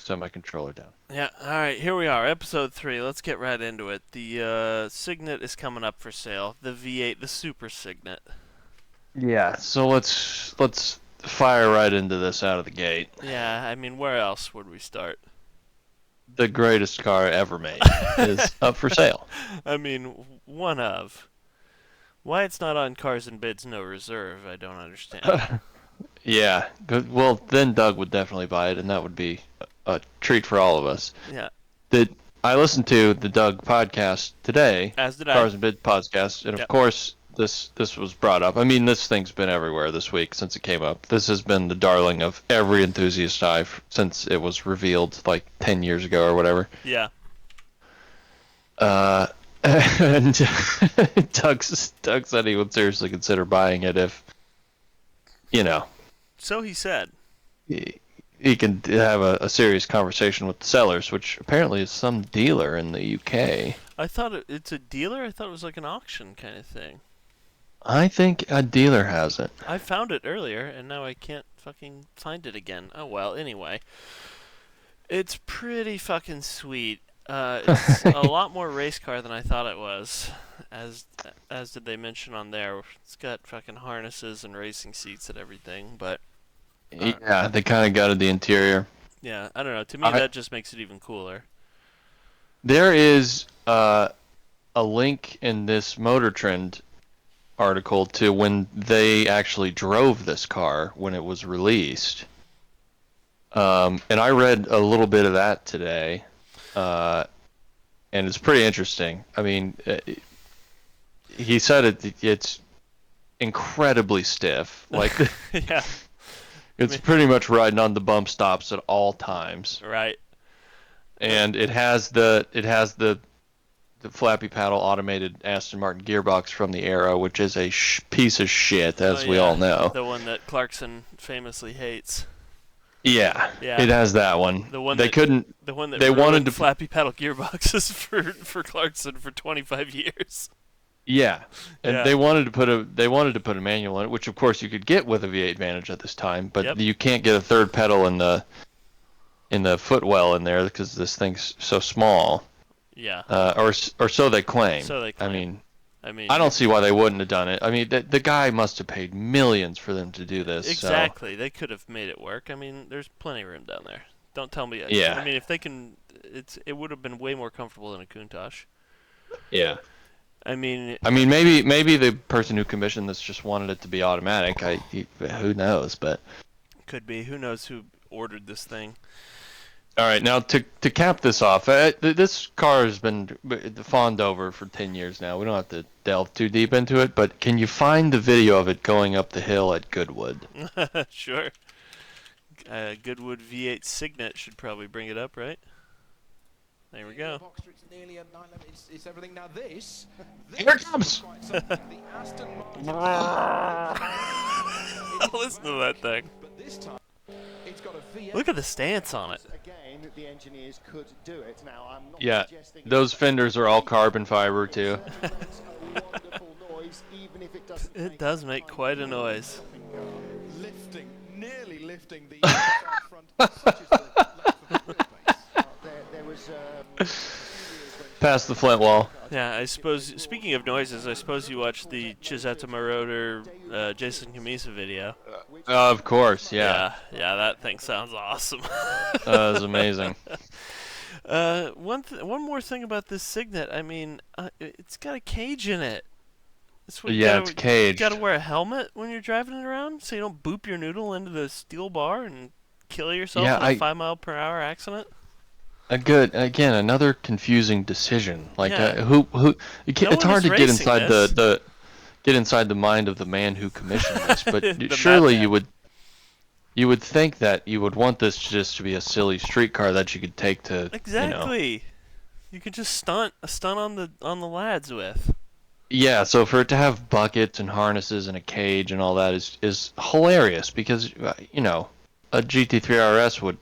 set my controller down. Yeah, alright, here we are, episode 3. Let's get right into it. The Cygnet is coming up for sale. The V8, the Super Cygnet. Yeah, so let's fire right into this out of the gate. Yeah, I mean, where else would we start? The greatest car ever made is up for sale. I mean, one of. Why it's not on Cars and Bids No Reserve, I don't understand. Yeah, well then Doug would definitely buy it, and that would be a treat for all of us. Yeah, Did I listened to the Doug podcast today, as did I. Cars and Bid podcast, and of Yep. course this was brought up. I mean, this thing's been everywhere this week since it came up. This has been the darling of every enthusiast since it was revealed like 10 years ago or whatever. Yeah. Uh, and Doug said he would seriously consider buying it if, you know, So he said. he can have a serious conversation with the sellers, which apparently is some dealer in the UK. I thought it's a dealer? I thought it was like an auction kind of thing. I think a dealer has it. I found it earlier, and now I can't fucking find it again. Oh well, anyway. It's pretty fucking sweet. It's a lot more race car than I thought it was. As as did they mention on there. It's got fucking harnesses and racing seats and everything, but Yeah, they kind of gutted the interior. yeah, I don't know. To me, I, that just makes it even cooler. there is a link in this Motor Trend article to when they actually drove this car when it was released. And I read a little bit of that today, and it's pretty interesting. I mean, he said it's incredibly stiff. Like Yeah, I it's mean, pretty much riding on the bump stops at all times, right. and it has the flappy paddle automated Aston Martin gearbox from the era, which is a piece of shit, Oh as we all yeah, know. the one that Clarkson famously hates. Yeah, Yeah, it has that one. the one They that couldn't. the one that They wanted ruined to. flappy paddle gearboxes for Clarkson for 25 years. Yeah, and Yeah. they wanted to put a manual in it, which of course you could get with a V8 Vantage at this time, but Yep. you can't get a third pedal in the footwell in there because this thing's so small. Yeah. Or so they claim. So they I claim. mean, I mean, I don't see why they wouldn't have done it. I mean, the guy must have paid millions for them to do this. exactly. They could have made it work. I mean, there's plenty of room down there. Don't tell me. Yeah. I mean, if they can, it would have been way more comfortable than a Countach. Yeah. I mean, I mean, maybe the person who commissioned this just wanted it to be automatic. Who knows? But could be. Who knows who ordered this thing? all right, now to cap this off, this car has been fawned over for 10 years now. We don't have to delve too deep into it, but can you find the video of it going up the hill at Goodwood? Sure. Goodwood V8 Cygnet should probably bring it up, right? There we go. It's everything now. This Here it comes! the Aston Martin, Listen to that thing. but this time it's got a V8. Look at the stance on it. Again, the engineers could do it. Now, I'm not Yeah, suggesting those fenders are all carbon fiber too. a wonderful noise, even if it doesn't. It does make quite a noise. nearly lifting the inside front, such as the length of the wheelbase. There was. Past the flint wall. Yeah, I suppose. Speaking of noises, I suppose you watched the Chisetta Marauder Jason Camisa video. Of course, yeah. Yeah, that thing sounds awesome. That was amazing. One more thing about this Cygnet. I mean, it's got a cage in it. That's what Yeah, it's You caged. gotta wear a helmet when you're driving it around, so you don't boop your noodle into the steel bar and kill yourself Yeah, in a 5-mile-per-hour accident. Another confusing decision. Like Yeah. who No it's one hard is to get racing inside this. the mind of the man who commissioned this, but The surely madman. you would think that you would want this just to be a silly street car that you could take to, Exactly. You could just stunt on the lads with. Yeah, so for it to have buckets and harnesses and a cage and all that is hilarious because a GT3 RS would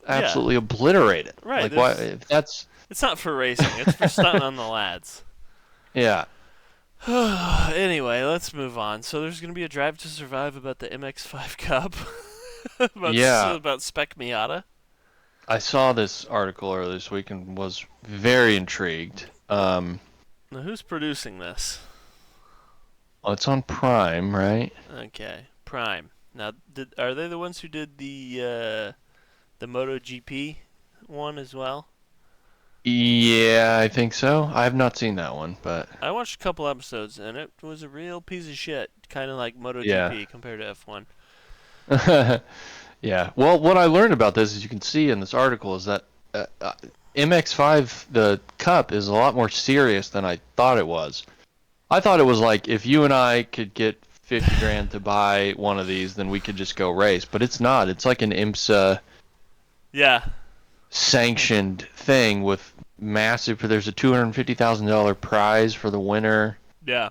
absolutely obliterate it. Right, Like why there's- if that's It's not for racing. It's for stunting on the lads. yeah. Anyway, let's move on. So there's going to be a Drive to Survive about the MX-5 Cup. Yeah, about Spec Miata. I saw this article earlier this week and was very intrigued. Now, who's producing this? Oh, it's on Prime, right? Okay, Prime. Now, are they the ones who did the MotoGP one as well? Yeah, I think so. I have not seen that one, but I watched a couple episodes and it was a real piece of shit, kind of like yeah. MotoGP compared to F1. Yeah. Well, what I learned about this, as you can see in this article, is that MX5, the Cup, is a lot more serious than I thought it was. I thought it was like if you and I could get 50 grand to buy one of these, then we could just go race. But it's not. It's like an IMSA Yeah, sanctioned thing with massive. There's a $250,000 prize for the winner. yeah.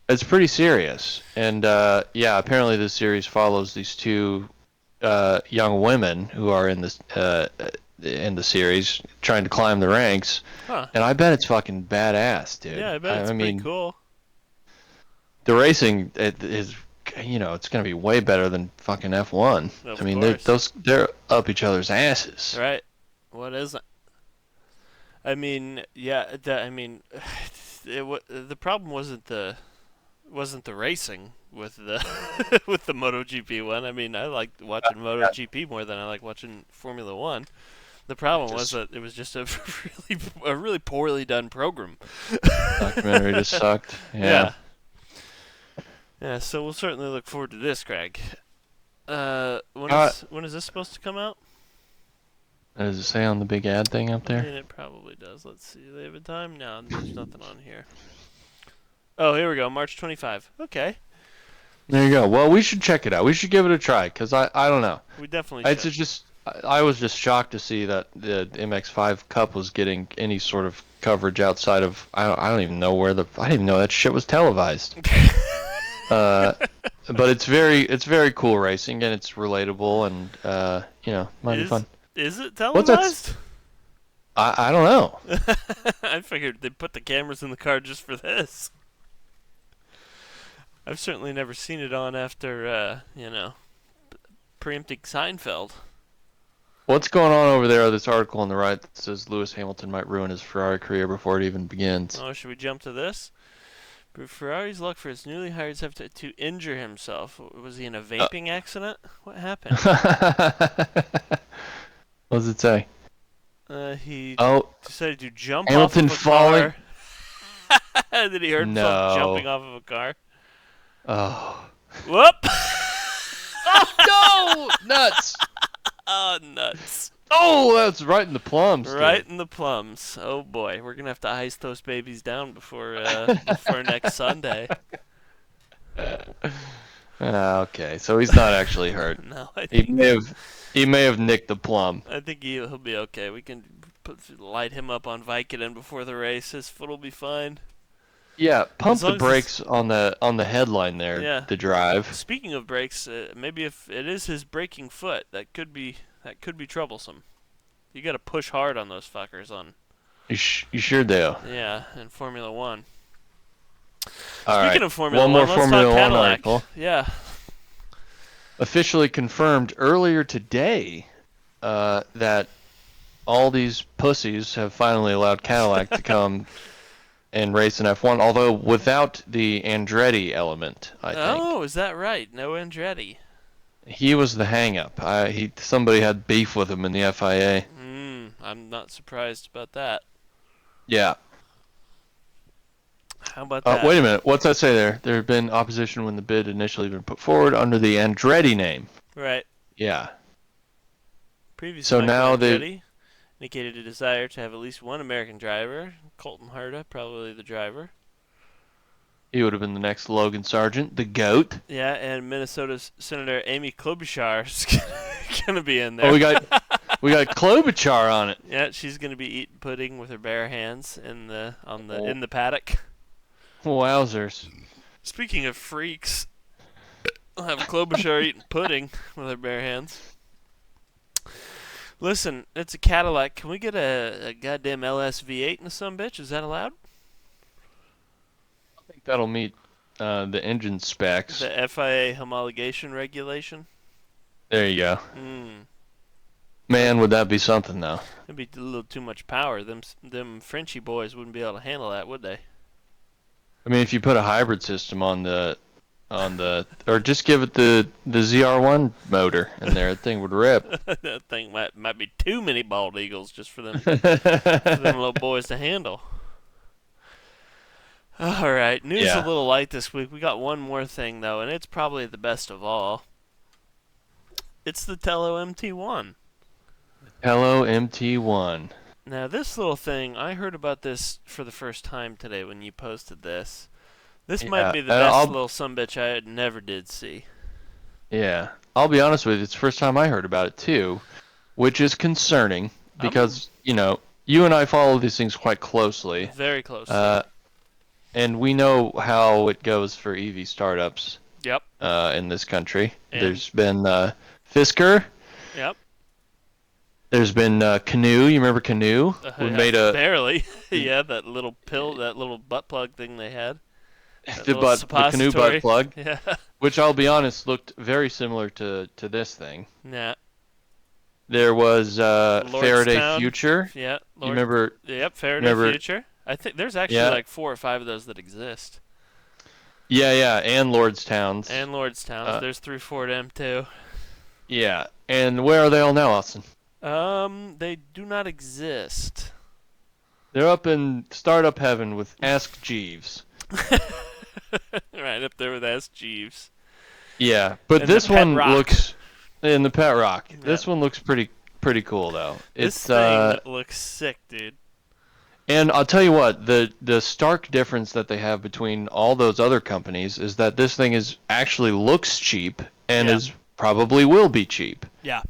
It's pretty serious. And yeah, apparently this series follows these two young women who are in the series trying to climb the ranks. Huh. And I bet it's fucking badass, dude. Yeah, I bet it's pretty mean, cool. the racing is, it's gonna be way better than fucking F1. Of I mean, course. they're up each other's asses. Right. What is it? I mean, yeah. The problem wasn't the racing with the with the MotoGP one. I mean, I liked watching MotoGP more than I like watching Formula One. The problem was that it was just a really poorly done program. Documentary just sucked. Yeah. Yeah. So we'll certainly look forward to this, Craig. When is this supposed to come out? Does it say on the big ad thing up I there? mean, it probably does. Let's see. Do they have a time? No, there's nothing on here. Oh, here we go. March 25. Okay. There you go. Well, we should check it out. We should give it a try, because I don't know. We definitely It's should. just I was just shocked to see that the MX5 Cup was getting any sort of coverage outside of I don't even know I didn't even know that shit was televised. But it's very cool racing, and it's relatable, and might be fun. Is it What's that? televised? I don't know. I figured they put the cameras in the car just for this. I've certainly never seen it on after, preempting Seinfeld. What's going on over there? This article on the right that says Lewis Hamilton might ruin his Ferrari career before it even begins. Oh, should we jump to this? Ferrari's luck for its newly hired have to injure himself. Was he in a vaping accident? What happened? What does it say? He Oh, decided to jump Hamilton off of a falling. car. Did he hurt himself No. jumping off of a car? Oh. Whoop! Oh no! Nuts! Oh, nuts. Oh, that's right in the plums. Dude. Right in the plums. Oh boy, we're gonna have to ice those babies down before next Sunday. Okay, so he's not actually hurt. No, I He think may have nicked the plum. he'll be okay. We can light him up on Vicodin before the race. His foot will be fine. Yeah, pump As long the as brakes on the headline there Yeah. to drive. Speaking of brakes, maybe if it is his braking foot, that could be troublesome. You got to push hard on those fuckers on. You sure do. Yeah, in Formula One. All Speaking right. of Formula One One, more let's Formula talk One Cadillac. article. Yeah. Officially confirmed earlier today that all these pussies have finally allowed Cadillac to come and race in F1, although without the Andretti element, I think. Oh, is that right? No Andretti. He was the hang-up. Somebody had beef with him in the FIA. I'm not surprised about that. Yeah. How about that? Wait a minute. What's that say there? There had been opposition when the bid initially been put forward under the Andretti name. Right. Yeah. Previously, So Michael now they- Andretti indicated a desire to have at least one American driver. Colton Herta, probably the driver. He would have been the next Logan Sargent, the GOAT. Yeah, and Minnesota's Senator Amy Klobuchar is gonna be in there. Oh, we got Klobuchar on it. Yeah, she's gonna be eating pudding with her bare hands in the paddock. Wowzers. Speaking of freaks, I'll have Klobuchar eating pudding with her bare hands. Listen, it's a Cadillac. Can we get a goddamn LS V8 in the sumbitch? Is that allowed? I think that'll meet the engine specs. The FIA homologation regulation? There you go. Mm. Man, would that be something though? It'd be a little too much power. Them Frenchy boys wouldn't be able to handle that, would they? I mean, if you put a hybrid system or just give it the ZR1 motor in there, that thing would rip. That thing might be too many bald eagles just for them little boys to handle. All right, news Yeah. a little light this week. We got one more thing though, and it's probably the best of all. It's the Telo MT1. Telo MT1. Now this little thing, I heard about this for the first time today when you posted this. This might Yeah, be the best little sumbitch I never did see. Yeah, I'll be honest with you. It's the first time I heard about it too, which is concerning because you and I follow these things quite closely. Very closely. And we know how it goes for EV startups. Yep. In this country, And there's been Fisker. Yep. There's been Canoe. You remember Canoe? We made a barely. Yeah, that little butt plug thing they had. the Canoe butt plug, Yeah. which I'll be honest looked very similar to this thing. Yeah. There was Faraday Lordstown. Future. Yeah. You remember? Yep. Faraday Future. I think there's actually like 4 or 5 of those that exist. Yeah, and Lordstown's. And Lordstown's. There's 3 Ford M2. Yeah, and where are they all now, Austin? They do not exist. They're up in startup heaven with Ask Jeeves. Right up there with S. Jeeves. Yeah, but And this the Pet one Rock. looks in the Pet Rock. Yep. This one looks pretty cool though. This thing looks sick, dude. And I'll tell you what, the stark difference that they have between all those other companies is that this thing actually looks cheap and is probably will be cheap. Yeah.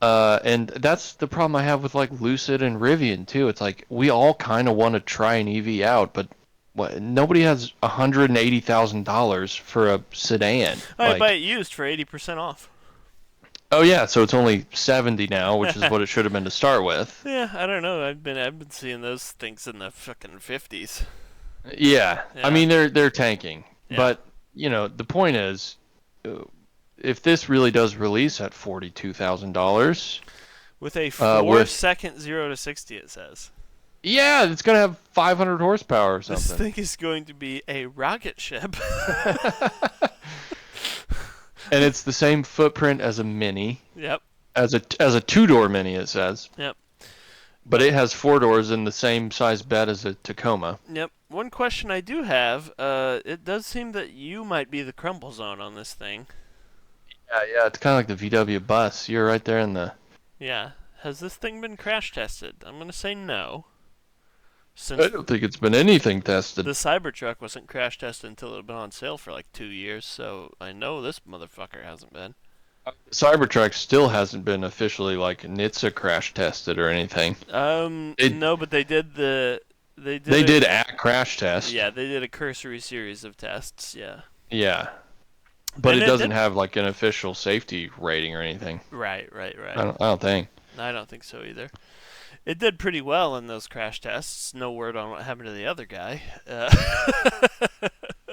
And that's the problem I have with like Lucid and Rivian too. It's like we all kind of want to try an EV out, but nobody has $180,000 for a sedan. I buy it used for 80% off. Oh yeah, so it's only 70 now, which is what it should have been to start with. Yeah, I don't know. I've been seeing those things in the fucking 50s. Yeah. Yeah. I mean they're tanking, Yeah. but the point is, if this really does release at $42,000, With a 4-second 0 to 60, it says. yeah, it's gonna have 500 horsepower or This something. thing is going to be a rocket ship. And it's the same footprint as a Mini, Yep. as a 2-door Mini, it says. Yep. But it has 4 doors in the same size bed as a Tacoma. Yep. One question I do have, it does seem that you might be the crumble zone on this thing. Yeah, it's kind of like the VW bus. You're right there in the. Yeah. Has this thing been crash tested? I'm going to say no. I Since don't think it's been anything tested. the Cybertruck wasn't crash tested until it had been on sale for like 2 years, so I know this motherfucker hasn't been. Cybertruck still hasn't been officially like NHTSA crash tested or anything. No, but they did They did a crash test. Yeah, they did a cursory series of tests. Yeah. Yeah. But And it it doesn't did- have like an official safety rating or anything. Right. I don't think. I don't think so either. It did pretty well in those crash tests. No word on what happened to the other guy.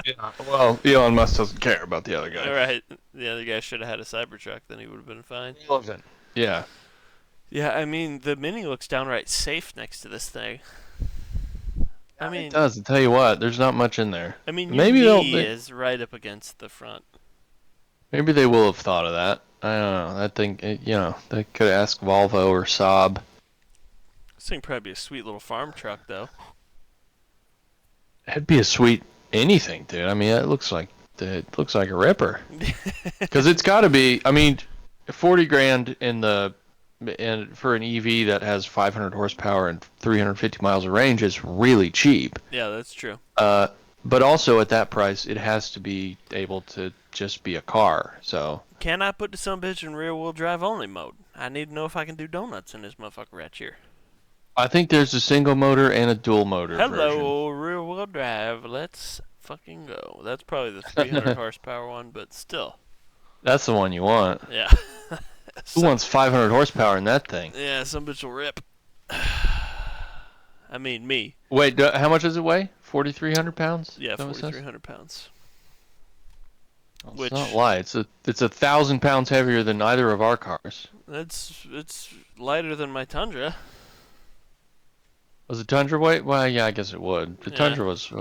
Yeah. Well, Elon Musk doesn't care about the other guy. Right. The other guy should have had a Cybertruck, then he would have been fine. Yeah. Yeah, I mean, the Mini looks downright safe next to this thing. I mean, It does. I'll tell you what, there's not much in there. your Maybe knee they'll- is right up against the front. Maybe they will have thought of that. I don't know. I think, they could ask Volvo or Saab. This thing probably be a sweet little farm truck, though. It'd be a sweet anything, dude. I mean, it looks like a ripper. Because it's got to be. I mean, 40 grand for an EV that has 500 horsepower and 350 miles of range is really cheap. Yeah, that's true. But also at that price, it has to be able to just be a car. So Can I put the sumbitch in rear-wheel drive only mode? I need to know if I can do donuts in this motherfucker right here. I think there's a single motor and a dual motor version. Hello, rear-wheel drive. Let's fucking go. That's probably the 300 horsepower one, but still. That's the one you want. Yeah. Who wants 500 horsepower in that thing? Yeah, some bitch will rip. I mean, me. Wait, how much does it weigh? 4,300 pounds? Yeah, Is that what it says? 4,300 pounds. It's which not light. It's 1,000 pounds heavier than either of our cars. it's lighter than my Tundra. Was the Tundra weight? Well, yeah, I guess it would. The Yeah. Tundra was,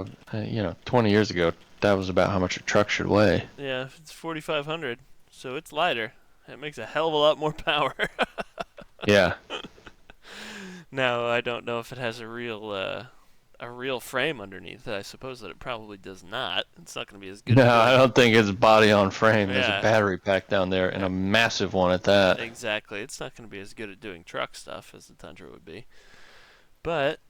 20 years ago, that was about how much a truck should weigh. Yeah, it's 4,500, so it's lighter. It makes a hell of a lot more power. Yeah. Now I don't know if it has a real frame underneath. I suppose that it probably does not. It's not going to be as good. No, at I doing- don't think it's body on frame. There's Yeah. a battery pack down there and a massive one at that. Exactly. It's not going to be as good at doing truck stuff as the Tundra would be. But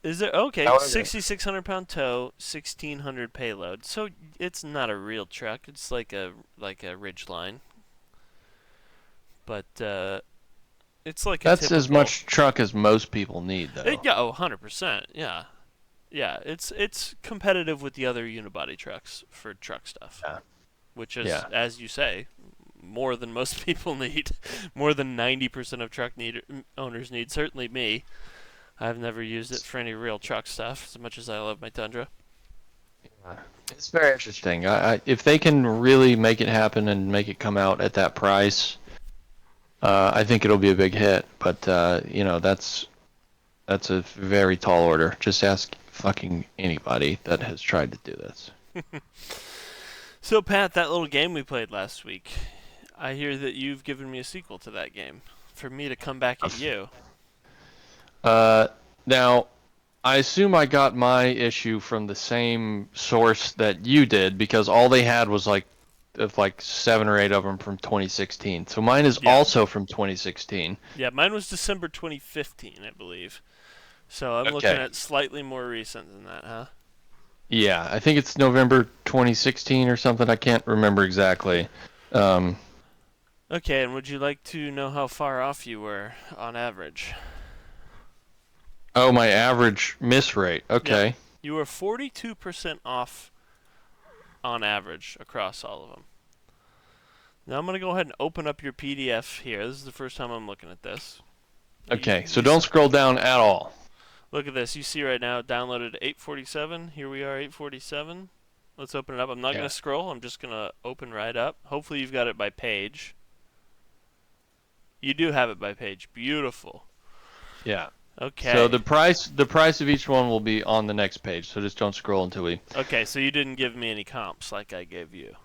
is there okay? However- 6,600 pound tow, 1,600 payload. So it's not a real truck. It's like a Ridgeline. But it's like That's a typical, as much truck as most people need, though. Yeah, 100%. Yeah, yeah. It's competitive with the other unibody trucks for truck stuff. Yeah. Which is, Yeah. as you say, more than most people need. More than 90% of truck owners need. Certainly me. I've never used it for any real truck stuff, as much as I love my Tundra. It's very interesting. If they can really make it happen and make it come out at that price, I think it'll be a big hit. But that's a very tall order. Just ask fucking anybody that has tried to do this. So, Pat, that little game we played last week, I hear that you've given me a sequel to that game for me to come back at you. Now, I assume I got my issue from the same source that you did because all they had was like 7 or 8 of them from 2016. So mine is Yeah. also from 2016. Yeah, mine was December 2015, I believe. So I'm looking Okay. at slightly more recent than that, huh? Yeah, I think it's November 2016 or something. I can't remember exactly. Okay, and would you like to know how far off you were on average? Oh, my average miss rate. Okay. You were 42% off on average across all of them. Now I'm going to go ahead and open up your PDF here. This is the first time I'm looking at this. Okay, so You don't scroll down at all. Look at this. You see right now, downloaded 847. Here we are, 847. Let's open it up. I'm not going Yeah. to scroll. I'm just going to open right up. Hopefully you've got it by page. You do have it by page. Beautiful. Yeah. Okay. So the price of each one will be on the next page. So just don't scroll until we. Okay, so you didn't give me any comps like I gave you.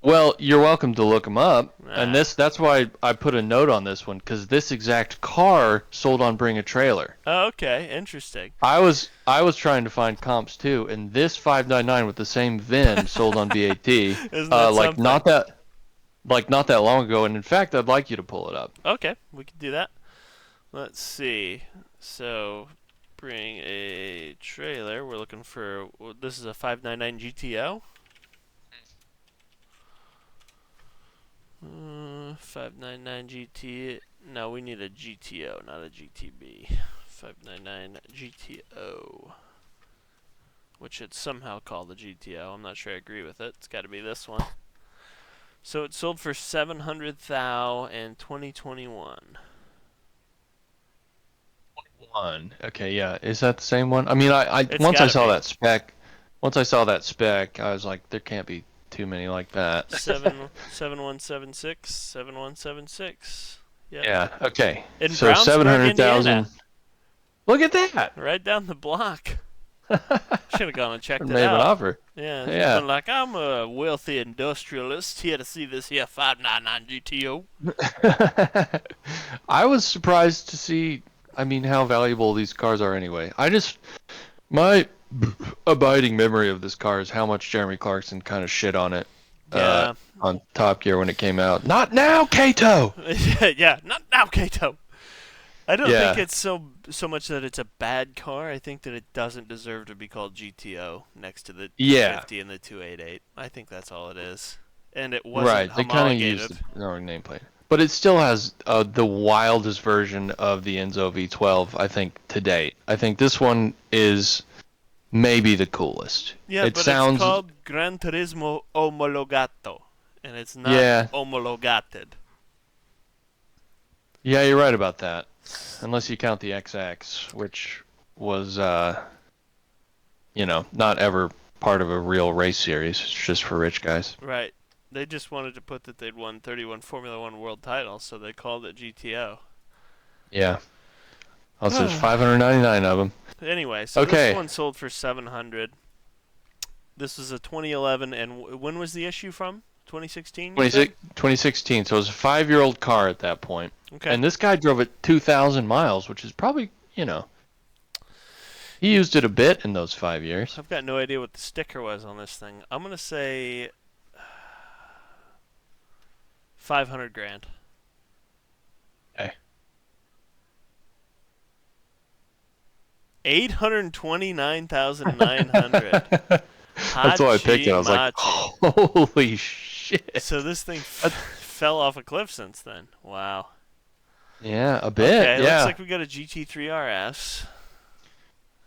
Well, you're welcome to look them up, Nah. and that's why I put a note on this one because this exact car sold on Bring a Trailer. Oh, okay. Interesting. I was trying to find comps too, and this 599 with the same VIN sold on VAT. Isn't that something? not that long ago, and in fact, I'd like you to pull it up. Okay, we can do that. Let's see. So, bring a trailer. We're looking for. This is a 599 GTO. 599 GT. No, we need a GTO, not a GTB. 599 GTO. Which it's somehow called a GTO. I'm not sure I agree with it. It's got to be this one. So it sold for 700,000 in 2021. One. Okay, yeah. Is that the same one? I mean, I It's once I gotta saw be. that spec, I was like, there can't be too many like that. 7176, 7176. Yep. Yeah. Okay. In So Brownsburg, 700,000. Indiana. Look at that. Right down the block. Should have gone and checked it Made an out. offer. Yeah. Yeah. Been like, I'm a wealthy industrialist here to see this here 599 GTO. I was surprised to see, I mean, how valuable these cars are anyway. My abiding memory of this car is how much Jeremy Clarkson kind of shit on it Yeah. on Top Gear when it came out. Not now, Kato! Yeah. Not now, Kato. I don't Yeah. think it's so much that it's a bad car. I think that it doesn't deserve to be called GTO next to the Yeah. 250 and the 288. I think that's all it is. And it wasn't Right, they kind of homologated. used the wrong nameplate. But it still has the wildest version of the Enzo V12, I think, to date. I think this one is maybe the coolest. Yeah, it but sounds, it's called Gran Turismo Omologato, and it's not Yeah. homologated. Yeah, you're right about that. Unless you count the XX, which was, not ever part of a real race series. It's just for rich guys. Right. They just wanted to put that they'd won 31 Formula One world titles, so they called it GTO. Yeah. Also, there's 599 of them. Anyway, so Okay. this one sold for 700. This was a 2011, and when was the issue from? 2016? 2016, so it was a 5-year-old car at that point. Okay. And this guy drove it 2,000 miles, which is probably, he used it a bit in those 5 years. I've got no idea what the sticker was on this thing. I'm going to say 500 grand. Okay. 829,900. That's why I picked it. I was like, holy shit. So this thing fell off a cliff since then. Wow. Yeah, a bit. Okay, yeah. looks like we got a GT3 RS.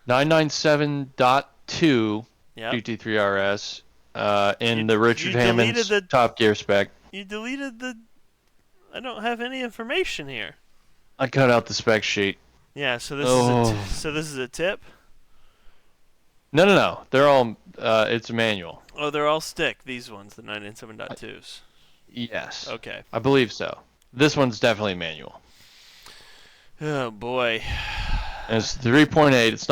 997.2 Yep. GT3 RS in the Richard Hammond's Top Gear spec. You deleted the... I don't have any information here. I cut out the spec sheet. Yeah, so this is a tip? No. They're all, it's a manual. Oh, they're all stick, these ones, the 997.2s. Yes. Okay. I believe so. This one's definitely manual. Oh, boy. And it's 3.8. It's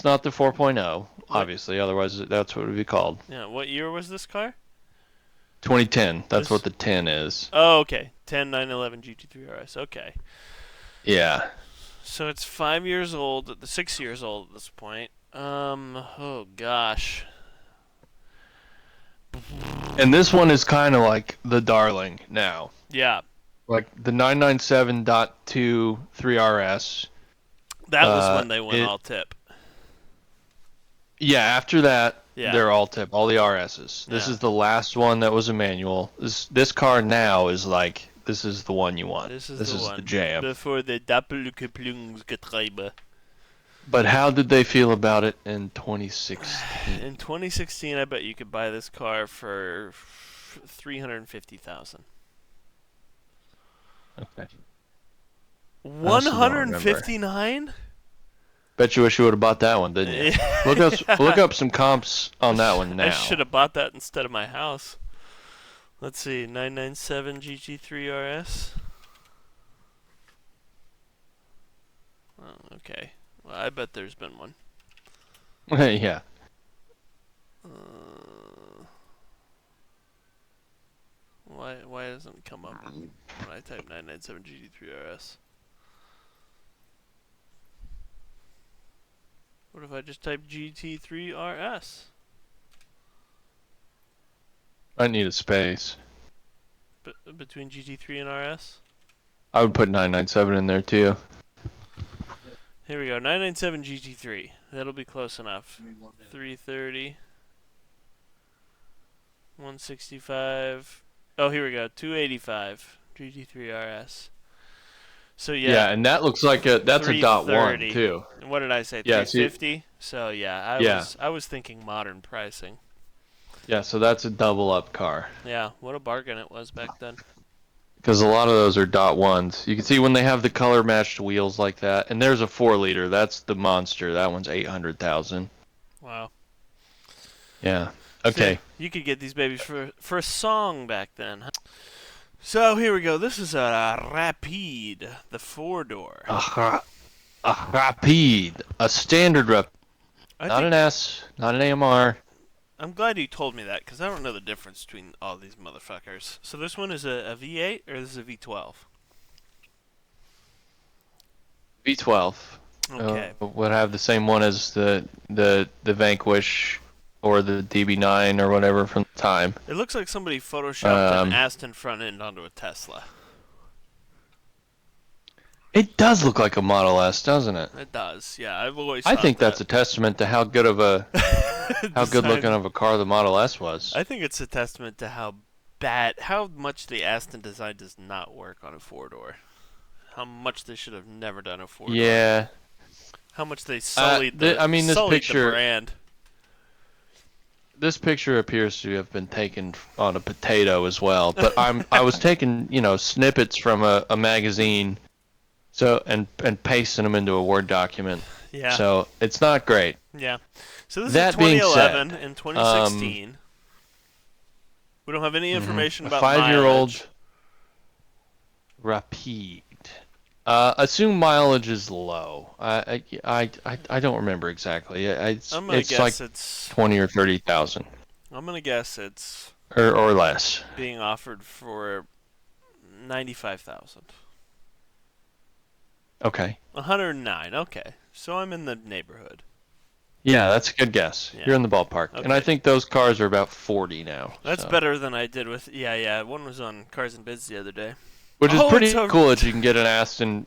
not the 4.0, obviously. Otherwise, that's what it would be called. Yeah, what year was this car? 2010. That's what the 10 is. Oh, okay. 10 911 GT3 RS. Okay. Yeah. So it's 5 years old, 6 years old at this point. Oh gosh. And this one is kind of like the darling now. Yeah. Like the 997.2 3RS. That was when they went all tip. Yeah, after that, Yeah. they're all tip, all the RSs. This is the last one that was a manual. This car now is like, this is the one you want. This is the jam. Before the Doppelkupplungsgetriebe. But how did they feel about it in 2016? In 2016, I bet you could buy this car for 350,000. Okay. 159? Bet you wish you would have bought that one, didn't you? Look up some comps on that one now. I should have bought that instead of my house. Let's see, 997 GT3 RS. Oh, okay. Well, I bet there's been one. Yeah. Why doesn't it come up when I type 997 GT3 RS? What if I just type GT3 RS? I need a space. Between GT3 and RS? I would put 997 in there too. Here we go, 997 GT3. That'll be close enough. 330. 165. Oh, here we go, 285 GT3 RS. So yeah, and that looks like that's a .1 too. And what did I say? Yeah, 350. So yeah, I was thinking modern pricing. Yeah, so that's a double up car. Yeah, what a bargain it was back then. Because a lot of those are .1s. You can see when they have the color matched wheels like that. And there's a 4-liter. That's the monster. That one's 800,000. Wow. Yeah. Okay. So you could get these babies for a song back then. So here we go. This is a Rapide, the 4-door. A Rapide. A standard Rapide. Not an S. Not an AMR. I'm glad you told me that, because I don't know the difference between all these motherfuckers. So this one is a V8, or this is a V12? V12. Okay. Would have the same one as the Vanquish or the DB9 or whatever from the time. It looks like somebody photoshopped an Aston front end onto a Tesla. It does look like a Model S, doesn't it? It does, yeah. I've always I thought think that. that's a testament to how good of a how good looking of a car the Model S was. I think it's a testament to how much the Aston design does not work on a 4-door. How much they should have never done a 4-door. Yeah. How much they sullied the brand. This picture appears to have been taken on a potato as well, but I was taking, snippets from a magazine, and pasting them into a Word document. Yeah. So it's not great. Yeah. So this That is being 2011 said, and 2016. We don't have any information A about 5-year-old mileage. Rapide. Assume mileage is low. I don't remember exactly. I'm gonna It's like guess it's. 20 or 30,000 I'm gonna guess it's or less. being offered for 95,000. Okay. 109. Okay, so I'm in the neighborhood. Yeah, that's a good guess. Yeah. You're in the ballpark. And I Okay. think those cars are about 40 now. That's so. better than I did with. Yeah. One was on Cars and Bids the other day. Which is Oh, pretty it's a- cool that you can get an Aston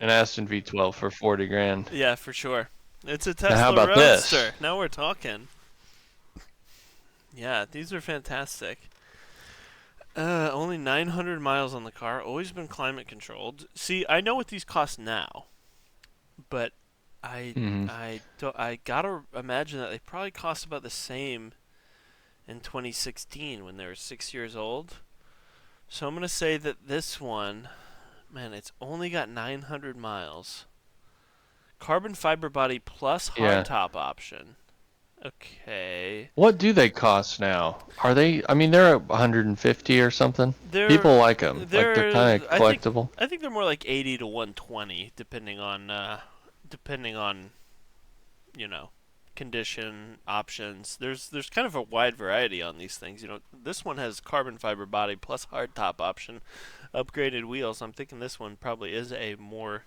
V12 for 40 grand. Yeah, for sure. It's a Now, Tesla how about Roadster. this? Now we're talking. Yeah, these are fantastic. Only 900 miles on the car. Always been climate controlled. See, I know what these cost now, but I gotta imagine that they probably cost about the same in 2016 when they were 6 years old. So I'm gonna say that this one, man, it's only got 900 miles. Carbon fiber body plus Yeah. hardtop option. Okay. What do they cost now? Are they? I mean, they're 150 or something. They're People like them. Like they're they're- kind of I think- collectible. I think they're more like 80 to 120, depending on you know, condition options. There's kind of a wide variety on these things. You know, this one has carbon fiber body plus hardtop option, upgraded wheels. I'm thinking this one probably is a more.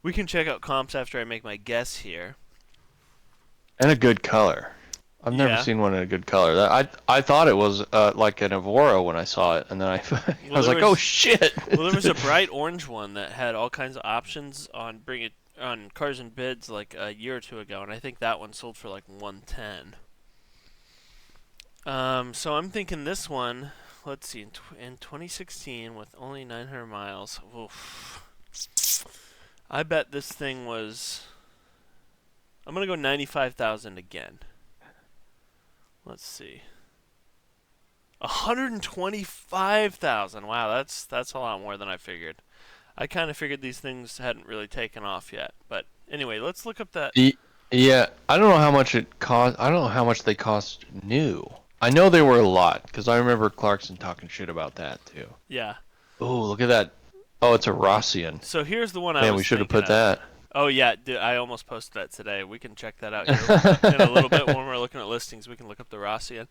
We can check out comps after I make my guess here. And a good color. I've never Yeah. seen one in a good color. I thought it was like an Evora when I saw it, and then I was there like, oh was- shit. Well, there was a bright orange one that had all kinds of options on on Cars and Bids like a year or two ago, and I think that one sold for like 110. So I'm thinking this one. Let's see, in 2016 with only 900 miles. Oof. I bet this thing was. I'm gonna go 95,000 again. Let's see. 125,000. Wow, that's a lot more than I figured. I kind of figured these things hadn't really taken off yet. But anyway, let's look up that. Yeah, I don't know how much it cost. I don't know how much they cost new. I know they were a lot because I remember Clarkson talking shit about that too. Yeah. Oh, look at that. Oh, it's a Rossian. So here's the one I Man, was we should have thinking put of. that. Oh yeah, I almost posted that today. We can check that out here in a little bit when we're looking at listings. We can look up the Rossian.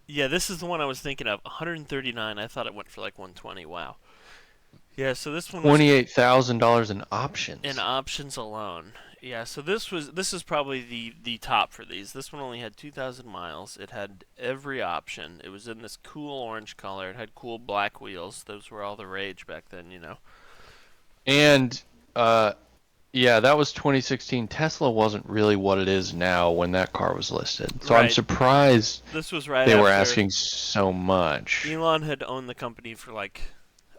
Yeah, this is the one I was thinking of. 139. I thought it went for like 120. Wow. Yeah, so this one was $28,000 in options. in options alone. Yeah, so this is probably the top for these. This one only had 2,000 miles. It had every option. It was in this cool orange color. It had cool black wheels. Those were all the rage back then, you know. And yeah, that was 2016. Tesla wasn't really what it is now when that car was listed. So I'm Right. surprised This was right they were after asking so much. Elon had owned the company for like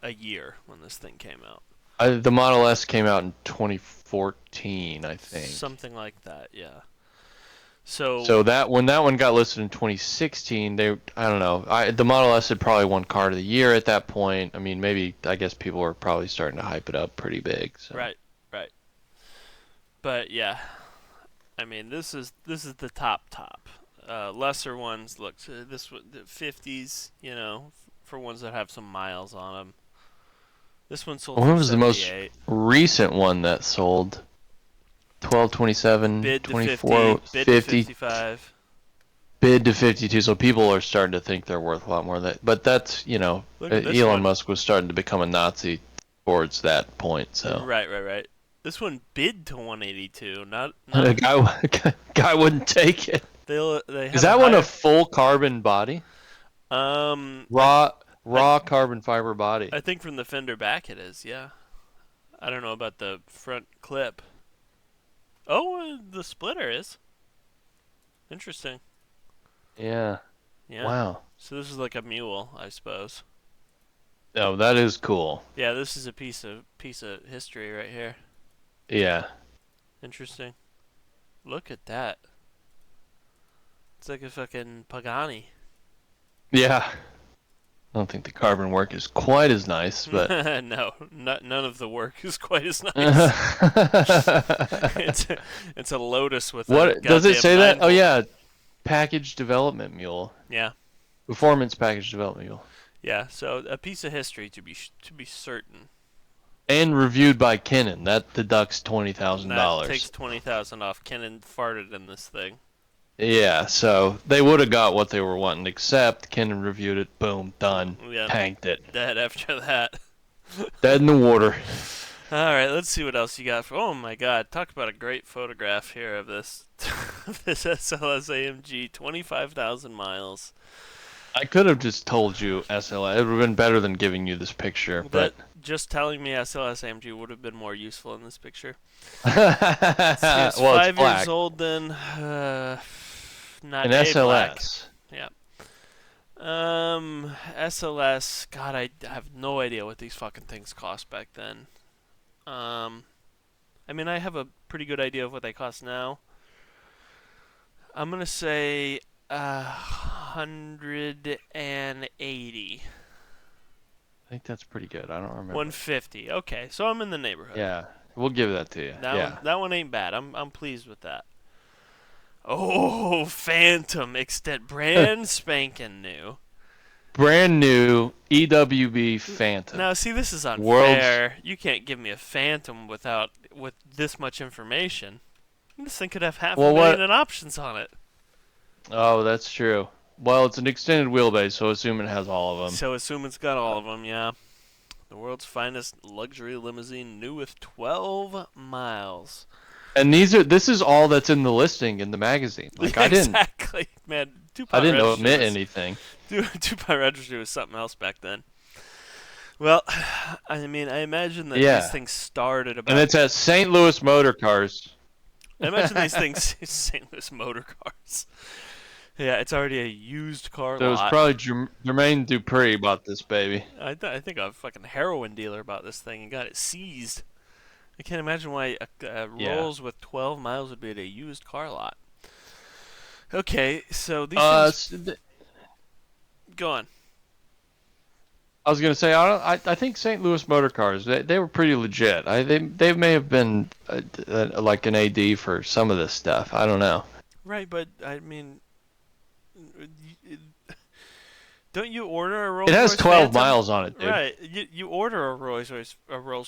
a year when this thing came out. The Model S came out in 2014, I think. Something like that, yeah. So So that when that one got listed in 2016, I don't know. The Model S had probably won car of the year at that point. I mean, maybe I guess people were probably starting to hype it up pretty big. So. right. But yeah, I mean this is the top. Lesser ones look this the 50s, you know, for ones that have some miles on them. This one sold. What for was the most 78. recent one that sold? 1227, Bid to 24, 50, bid to 55. bid to 52. So people are starting to think they're worth a lot more than that. But that's, you know, Look at this Elon one. Musk was starting to become a Nazi towards that point. So Right. This one bid to 182. Not a guy wouldn't take it. they have Is that one higher, a full carbon body? Raw carbon fiber body. I think from the fender back it is, yeah. I don't know about the front clip. Oh, the splitter is. Interesting. Yeah. Yeah. Wow. So this is like a mule, I suppose. Oh, that is cool. Yeah, this is a piece of history right here. Yeah. Interesting. Look at that. It's like a fucking Pagani. Yeah. I don't think the carbon work is quite as nice, but No, none of the work is quite as nice. it's a Lotus with a what does it goddamn say that? Oh 9-volt. yeah, package development mule. Yeah. Performance package development mule. Yeah, so a piece of history to be certain. And reviewed by Kenan. That deducts $20,000. That takes 20,000 off. Kenan farted in this thing. Yeah, so they would have got what they were wanting, except Kenan reviewed it. Boom, done. Yeah, Tanked it. dead after that. Dead in the water. All right, let's see what else you got. Oh my God, talk about a great photograph here of this this SLS AMG, 25,000 miles. I could have just told you SLS. It would have been better than giving you this picture, but Just telling me SLS AMG would have been more useful in this picture. well, It's it's 5 black. years old then. Not An a black. SLS. Yeah. SLS. God, I have no idea what these fucking things cost back then. I mean, I have a pretty good idea of what they cost now. I'm gonna say 180. I think that's pretty good. I don't remember. 150. Okay, so I'm in the neighborhood. Yeah, we'll give that to you. That one ain't bad. I'm pleased with that. Oh, Phantom extend brand spanking new. Brand new EWB Phantom. Now, see, this is unfair. You can't give me a Phantom with this much information. This thing could have half a million in options on it. Oh, that's true. Well, it's an extended wheelbase, so assume it has all of them. So assume it's got all of them, yeah. The world's finest luxury limousine, new with 12 miles. And this is all that's in the listing in the magazine. Like Exactly, man. I didn't omit anything. DuPont Registry was something else back then. Well, I mean, I imagine that these things started about. And it's at St. Louis Motor Cars. I imagine these things St. Louis Motor Cars. Yeah, it's already a used car lot. So it was probably Jermaine Dupree bought this baby. I think a fucking heroin dealer bought this thing and got it seized. I can't imagine why a Rolls with 12 miles would be at a used car lot. Okay, so these things... Go on. I was gonna say I think St. Louis Motor Cars they were pretty legit. They may have been like an AD for some of this stuff. I don't know. Right, but I mean, don't you order a Rolls Royce? It has 12 Phantom? miles on it, dude. Right, you order a Rolls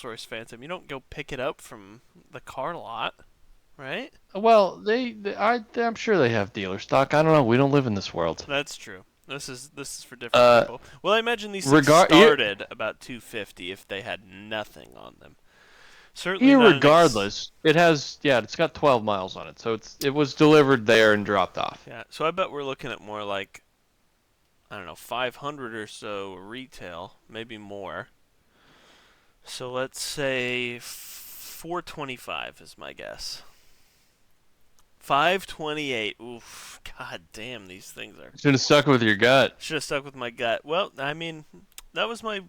Royce Phantom. You don't go pick it up from the car lot, right? Well, I'm sure they have dealer stock. I don't know. We don't live in this world. That's true. This is for different people. Well, I imagine these things started about 250 if they had nothing on them. Certainly. Irregardless, it's got 12 miles on it, so it was delivered there and dropped off. Yeah, so I bet we're looking at more like, I don't know, 500 or so retail, maybe more. So let's say 425 is my guess. 528. Oof. God damn, these things are... Should have stuck with your gut. Should have stuck with my gut. Well, I mean, that was my...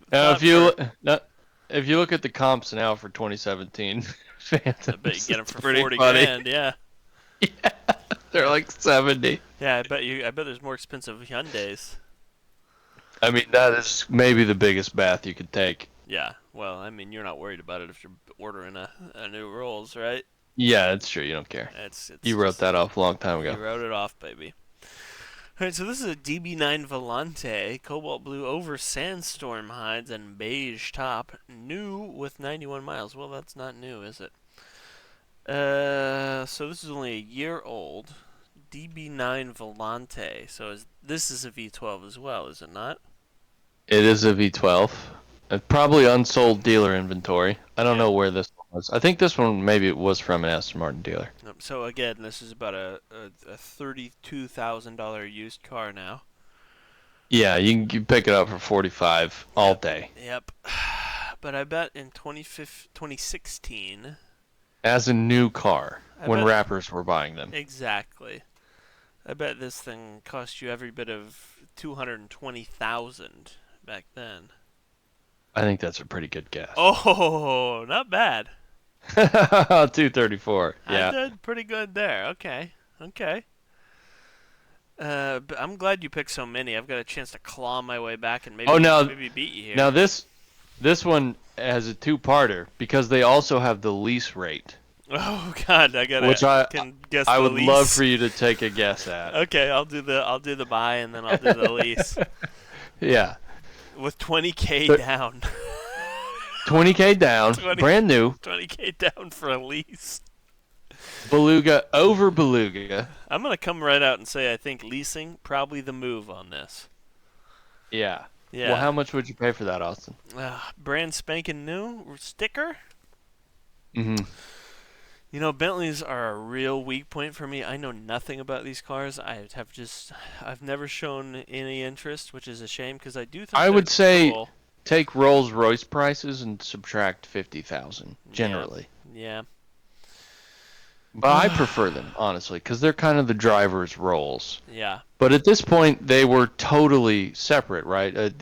If you look at the comps now for 2017, Phantoms, I bet you get them for pretty 40 funny. grand, yeah. Yeah, they're like 70. Yeah, I bet there's more expensive Hyundais. I mean, that is maybe the biggest bath you could take. Yeah, well, I mean, you're not worried about it if you're ordering a new Rolls, right? Yeah, that's true. You don't care. You wrote that off a long time ago. You wrote it off, baby. Alright, so this is a DB9 Volante, cobalt blue over sandstorm hides and beige top, new with 91 miles. Well, that's not new, is it? So this is only a year old. DB9 Volante. So this is a V12 as well, is it not? It is a V12. Probably unsold dealer inventory. I don't know where this one was. I think this one maybe it was from an Aston Martin dealer. So again, this is about a $32,000 used car now. Yeah, you can pick it up for 45 all day. Yep. But I bet in 2016... As a new car, when rappers were buying them. Exactly. I bet this thing cost you every bit of $220,000 back then. I think that's a pretty good guess. Oh, not bad. 234. Yeah. I did pretty good there. Okay. But I'm glad you picked so many. I've got a chance to claw my way back and maybe beat you here. Now this one has a two-parter because they also have the lease rate Oh God, which can guess I the would love lease. for you to take a guess at. Okay, I'll do the buy and then I'll do the lease Yeah, with 20K But- down. 20K down, 20 brand new, 20K down for a lease. Beluga over Beluga. I'm gonna come right out and say I think leasing probably the move on this. Yeah. Yeah. Well, how much would you pay for that, Austin? Brand spanking new sticker. Mm-hmm. You know, Bentleys are a real weak point for me. I know nothing about these cars. I've never shown any interest, which is a shame because I do think I would they're say cool. take Rolls-Royce prices and subtract 50,000 generally. Yeah. But I prefer them, honestly, because they're kind of the driver's roles. Yeah. But at this point, they were totally separate, right?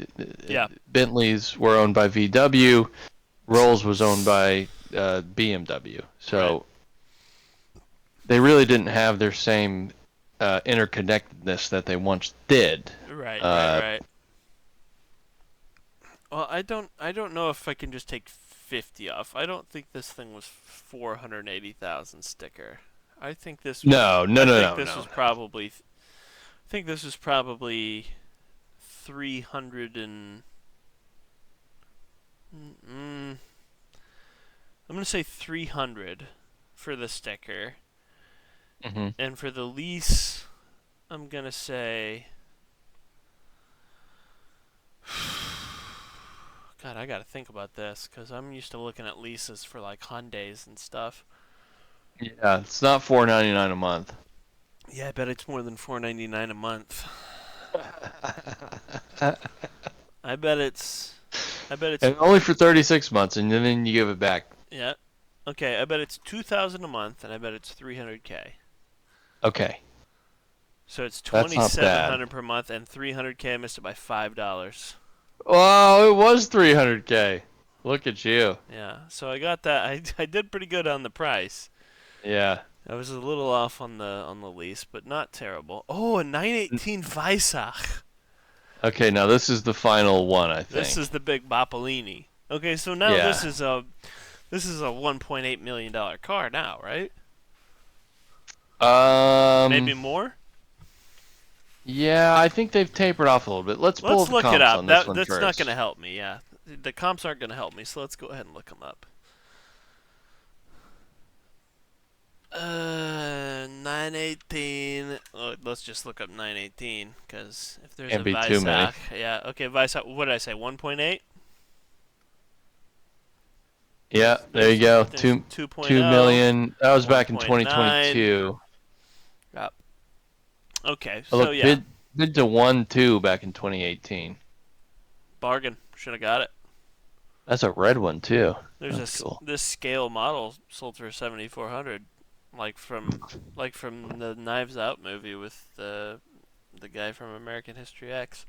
Yeah. Bentleys were owned by VW. Rolls was owned by BMW. So they really didn't have their same interconnectedness that they once did. Right. Well, I don't know if I can just take 50 off. I don't think this thing was 480,000 sticker. I think this was, No. was probably I think this was probably 300 and I'm going to say 300 for the sticker. Mm-hmm. And for the lease, I'm going to say God, I got to think about this cuz I'm used to looking at leases for like Hyundais and stuff. Yeah, it's not $499 a month. Yeah, I bet it's more than $499 a month. I bet it's And only for 36 months, and then you give it back. yeah. Okay, I bet it's 2,000 a month and I bet it's 300K. Okay. So it's That's not bad. $2,700 per month and 300K. I missed it by $5. Wow, it was 300K. Look at you. Yeah. So I got that. I did pretty good on the price. Yeah. I was a little off on the lease, but not terrible. Oh, a 918 Weissach. Okay, now this is the final one, I think. This is the big Boppolini. Okay, so now Yeah. this is a $1.8 million car now, right? Maybe more? Yeah, I think they've tapered off a little bit. Let's pull Let's the look comps it up. on this one That's first. not going to help me, yeah. The comps aren't going to help me, so let's go ahead and look them up. 918. Oh, let's just look up 918, because if there's Can't a be too many. Weissach. Yeah, okay, Weissach. What did I say, 1.8? Yeah, there you go. There's 2 2.0. million. That was back in 1.9. 2022. Yep. Okay, Oh, so look, yeah. bid to 1.2 back in 2018. Bargain. Should have got it. That's a red one too. There's That's cool. this scale model sold for 7,400, like from the Knives Out movie with the guy from American History X.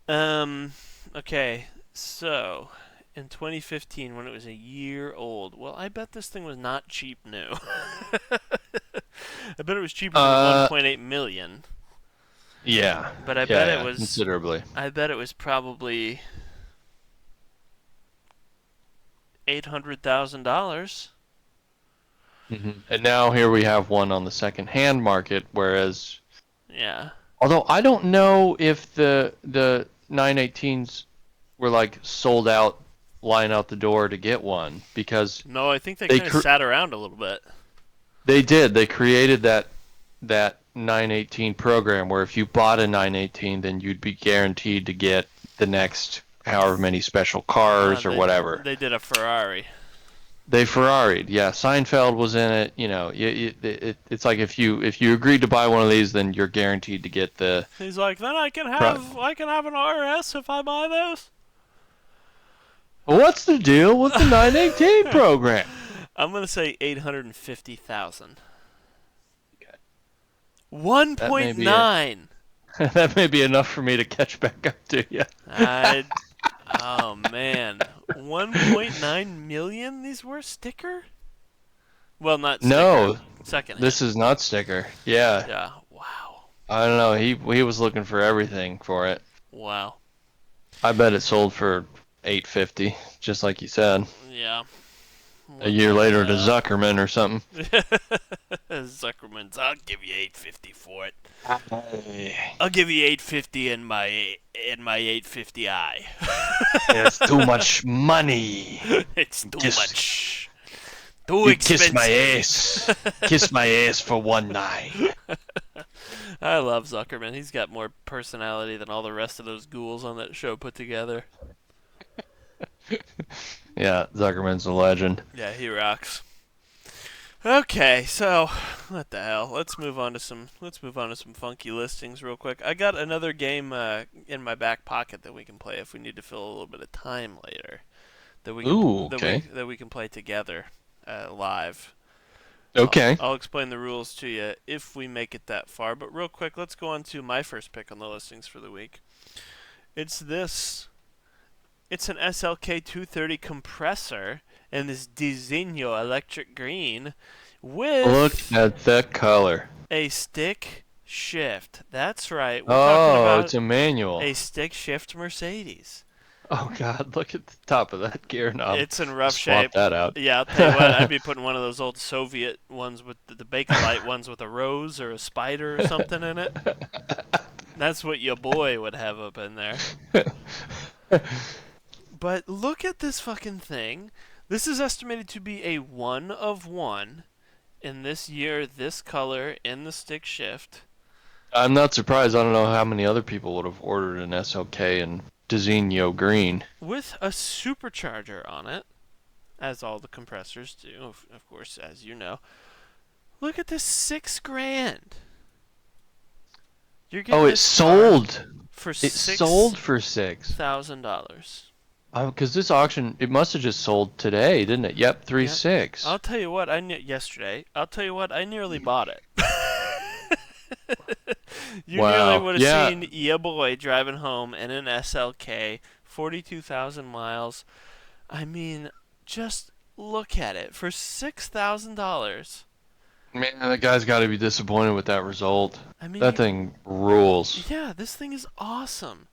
Okay, so in 2015 when it was a year old, well, I bet this thing was not cheap new. I bet it was cheaper than 1.8 million. Yeah. But I bet it was considerably. I bet it was probably $800,000. Mm-hmm. And now here we have one on the second-hand market, whereas, Yeah. although I don't know if the 918s were like sold out, line out the door to get one, because No, I think they They kind of sat around a little bit. they did. They created that 918 program where if you bought a 918, then you'd be guaranteed to get the next however many special cars or whatever. They did a Ferrari. They Ferrari'd, yeah. Seinfeld was in it. You know, it's like if you agreed to buy one of these, then you're guaranteed to get the. He's like, then I can have an RS if I buy those. What's the deal with the 918 program? I'm gonna say 850,000. Okay. 1.9. That may be enough for me to catch back up to you. Oh man, 1.9 million. These were sticker. Well, not sticker. No, Second. this is not sticker. Yeah, Yeah. Wow. I don't know. He was looking for everything for it. Wow. I bet it sold for $850, just like you said. Yeah. A year later to Zuckerman or something. Zuckerman's, I'll give you $850 for it. Hey. I'll give you $850 in my 850i. It's too much money. It's too Kiss- much. Too You expensive. kiss my ass. Kiss my ass for one night. I love Zuckerman. He's got more personality than all the rest of those ghouls on that show put together. Yeah, Zuckerman's a legend. Yeah, he rocks. Okay, so what the hell? Let's move on to some funky listings real quick. I got another game in my back pocket that we can play if we need to fill a little bit of time later. That we can, Ooh, okay. that we can play together live. Okay. I'll explain the rules to you if we make it that far. But real quick, let's go on to my first pick on the listings for the week. It's this. It's an SLK 230 compressor in this Diseño electric green with Look at that color. a stick shift. That's right. We're talking Oh, about it's a manual. a stick shift Mercedes. Oh God, look at the top of that gear knob. It's in rough Swap shape. that out. Yeah, I'll tell you what, I'd be putting one of those old Soviet ones with the Bakelite ones with a rose or a spider or something in it. That's what your boy would have up in there. But look at this fucking thing. This is estimated to be a 1 of 1 in this year, this color, in the stick shift. I'm not surprised. I don't know how many other people would have ordered an SLK in Diseño green. With a supercharger on it, as all the compressors do, of course, as you know. Look at this, $6,000. You're getting Oh, it this sold. for It sold for $6,000. $6,000. Because this auction, it must have just sold today, didn't it? Yep, 3.6. I'll tell you what, yesterday. I'll tell you what, I nearly bought it. You Wow. nearly would have Yeah. seen your boy driving home in an SLK, 42,000 miles. I mean, just look at it for $6,000. Man, that guy's got to be disappointed with that result. I mean, That thing rules. yeah, this thing is awesome.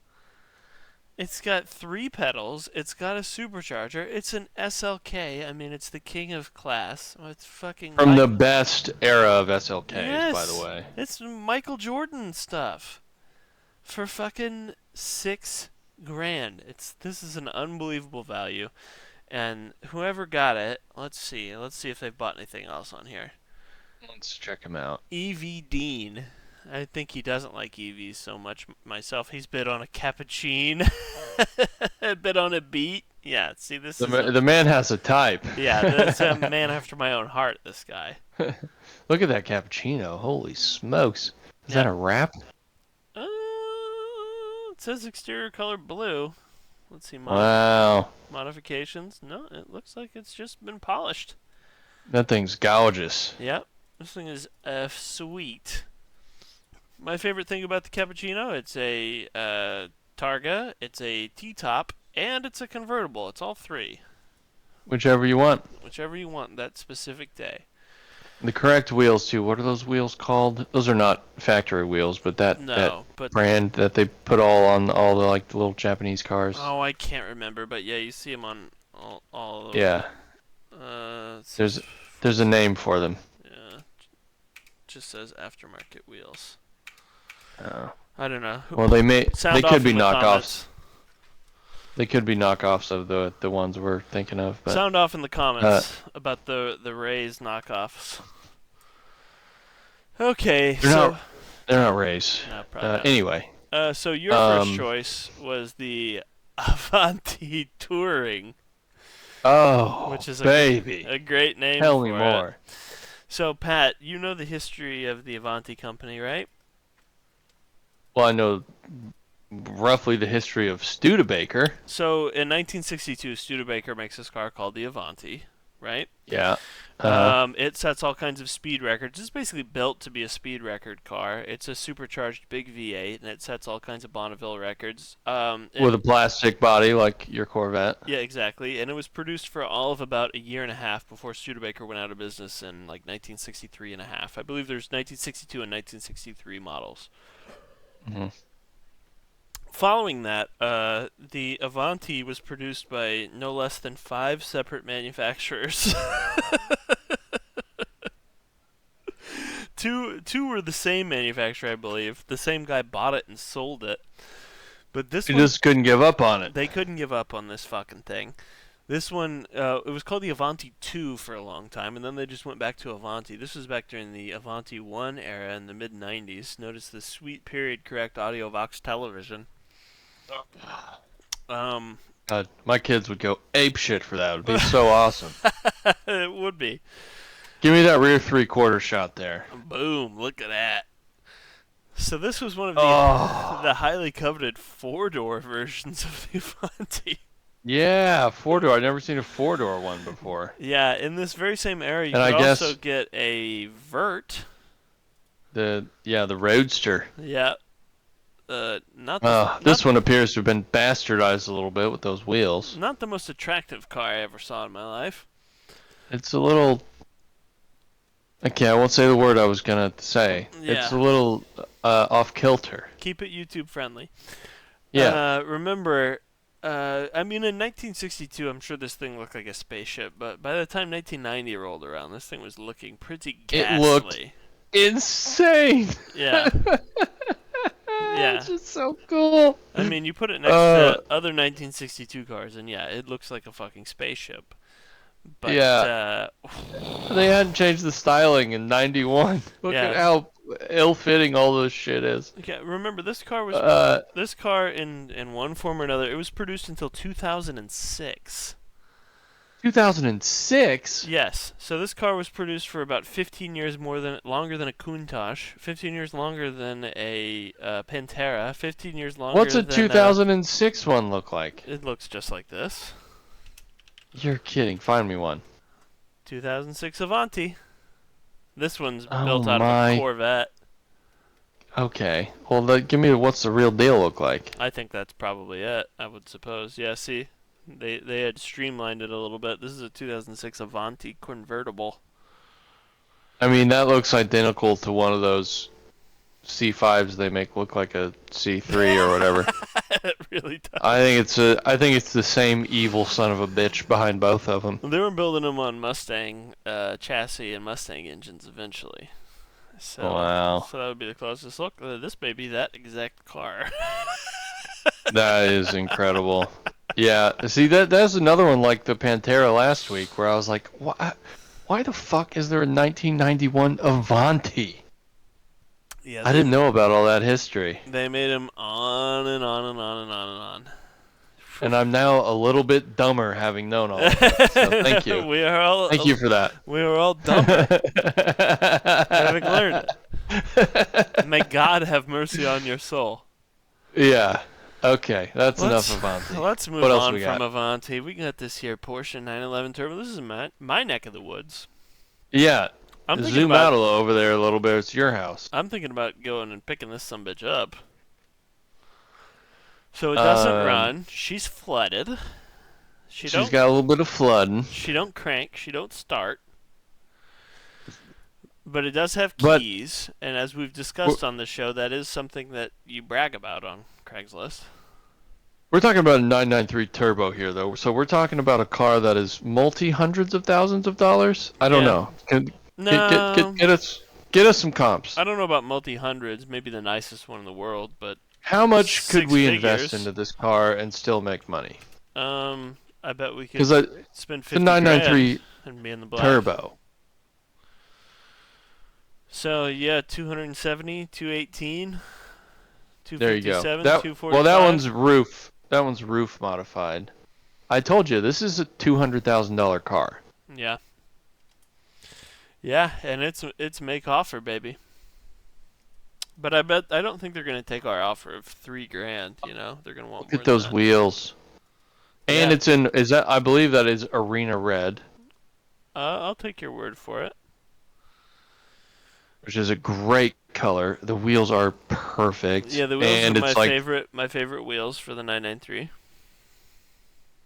It's got 3 pedals. It's got a supercharger. It's an SLK. I mean, it's the king of class. It's fucking From the best era of SLKs, by the Yes. way. It's Michael Jordan stuff for fucking $6,000. This is an unbelievable value, and whoever got it, let's see if they've bought anything else on here. Let's check him out. EV Dean. I think he doesn't like EVs so much myself. He's bid on a cappuccino, bid on a beat. Yeah, see this is The man has a type. yeah, that's a man after my own heart. This guy. Look at that cappuccino. Holy smokes. Is that a wrap? It says exterior color blue. Let's see Wow. modifications. No, it looks like it's just been polished. That thing's gorgeous. Yep, this thing is sweet. My favorite thing about the cappuccino, it's a Targa, it's a T-top, and it's a convertible. It's all 3. Whichever you want. Whichever you want that specific day. The correct wheels, too. What are those wheels called? Those are not factory wheels, but that But brand that they put all on all the like the little Japanese cars. oh, I can't remember, but yeah, you see them on all of them. Yeah. There's a name for them. Yeah, just says aftermarket wheels. Oh. I don't know. Well, they Sound could off be in the knockoffs. comments. They could be knockoffs of the ones we're thinking of. But Sound off in the comments about the Rays knockoffs. Okay, they're not Rays. No, probably not. Anyway. So your first choice was the Avanti Touring, Oh, which is baby. a great name. Tell me for more. it. So Pat, you know the history of the Avanti company, right? Well, I know roughly the history of Studebaker. So in 1962, Studebaker makes this car called the Avanti, right? Yeah. It sets all kinds of speed records. It's basically built to be a speed record car. It's a supercharged big V8, and it sets all kinds of Bonneville records. With a plastic body like your Corvette. Yeah, exactly. And it was produced for all of about a year and a half before Studebaker went out of business in like 1963 and a half. I believe there's 1962 and 1963 models. Mm-hmm. Following that, the Avanti was produced by no less than 5 separate manufacturers. Two were the same manufacturer, I believe. The same guy bought it and sold it. But this You one, just couldn't give up on it. they couldn't give up on this fucking thing. This one, it was called the Avanti II for a long time, and then they just went back to Avanti. This was back during the Avanti I era in the mid-90s. Notice the sweet period-correct audio Vox television. God, my kids would go ape shit for that. It would be so awesome. It would be. Give me that rear 3/4 shot there. Boom, look at that. So this was one of Oh. the highly coveted 4-door versions of the Avanti. Yeah, 4-door. I've never seen a 4-door one before. Yeah, in this very same era, you And I could guess- also get a Vert. The Roadster. Yeah. Not the, This one appears to have been bastardized a little bit with those wheels. not the most attractive car I ever saw in my life. It's a little... Okay, I won't say the word I was going to say. Yeah. It's a little off-kilter. Keep it YouTube friendly. Yeah. Remember, I mean, in 1962, I'm sure this thing looked like a spaceship, but by the time 1990 rolled around, this thing was looking pretty ghastly. It looked insane! Yeah. Yeah. It's just so cool. I mean, you put it next to other 1962 cars, and yeah, it looks like a fucking spaceship. But, Yeah. They hadn't changed the styling in 91. Look Yeah. at how ill-fitting all this shit is. Okay, remember, this car was this car in one form or another. It was produced until 2006. 2006? Yes. So this car was produced for about 15 years longer than a Countach, 15 years longer than a Pantera, 15 years longer What's a than 2006 one look like? it looks just like this. You're kidding. Find me one. 2006 Avanti. This one's Oh built out of my. a Corvette. Okay. Well, give me what's the real deal look like. I think that's probably it, I would suppose. Yeah, see? They had streamlined it a little bit. This is a 2006 Avanti convertible. I mean, that looks identical to one of those C5s they make look like a C3 or whatever. It really does. I think it's the same evil son of a bitch behind both of them. They were building them on Mustang chassis and Mustang engines eventually. So, Wow. So that would be the closest look. This may be that exact car. That is incredible. Yeah, see that's another one like the Pantera last week where I was like, why the fuck is there a 1991 Avanti? Yeah, I didn't know about all that history. They made them on and on and on and on and on. And I'm now a little bit dumber having known all of that. So thank you. We are all Thank you for that. We are all dumber having learned it. May God have mercy on your soul. Yeah. Okay, that's enough Avanti. Let's move What else on we from got? Avanti. We got this here Porsche 911 Turbo. This is my neck of the woods. Yeah. I'm thinking Zoom about out over there a little bit. It's your house. I'm thinking about going and picking this sumbitch up. So it doesn't run. She's flooded. She's got a little bit of flooding. She don't crank. She don't start. But it does have But- keys, and as we've discussed on the show, that is something that you brag about on Craigslist. We're talking about a 993 Turbo here, though. So we're talking about a car that is multi-hundreds of thousands of dollars? I don't Yeah. know. No, Get us some comps. I don't know about multi-hundreds. Maybe the nicest one in the world, but How much could Six we figures. invest into this car and still make money? I bet we could Because spend the 50 993 grand and be in the black. Turbo. So yeah, 270, 218, There you go. 257, That, 245. well, that one's roof. That one's roof modified. I told you this is a $200,000 car. Yeah. Yeah, and it's make offer, baby. But I don't think they're gonna take our offer of $3,000. You know, they're gonna want Look more at than those that. wheels. And Yeah. I believe that is arena red, I'll take your word for it. which is a great color. The wheels are perfect. Yeah, the wheels and are it's like my favorite wheels for the 993.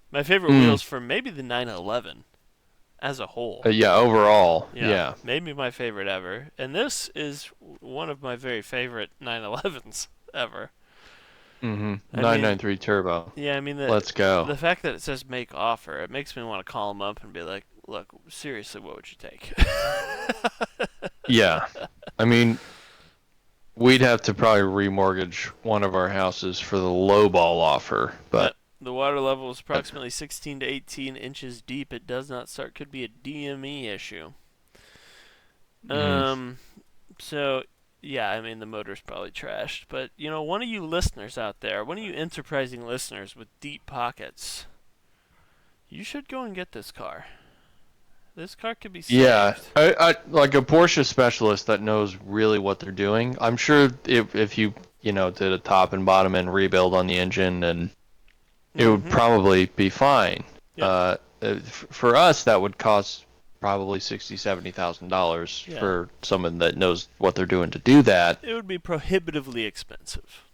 My favorite Mm. wheels for maybe the 911 as a whole. yeah, overall. Yeah. Maybe my favorite ever. And this is one of my very favorite 911s ever. Mm-hmm. I mean, 993 turbo. yeah, I mean Let's go. the fact that it says make offer, it makes me want to call them up and be like, look, seriously, what would you take? Yeah. I mean, we'd have to probably remortgage one of our houses for the low ball offer, but Yep. The water level is approximately 16 to 18 inches deep. It does not start. Could be a DME issue. mm, So, yeah, I mean, the motor's probably trashed. But, one of you listeners out there, one of you enterprising listeners with deep pockets, you should go and get this car. This car could be yeah, saved. I like a Porsche specialist that knows really what they're doing. I'm sure if you did a top and bottom end rebuild on the engine, and it would Mm-hmm. probably be fine. Yep. For us, that would cost probably $60,000-$70,000 Yeah. for someone that knows what they're doing to do that. It would be prohibitively expensive.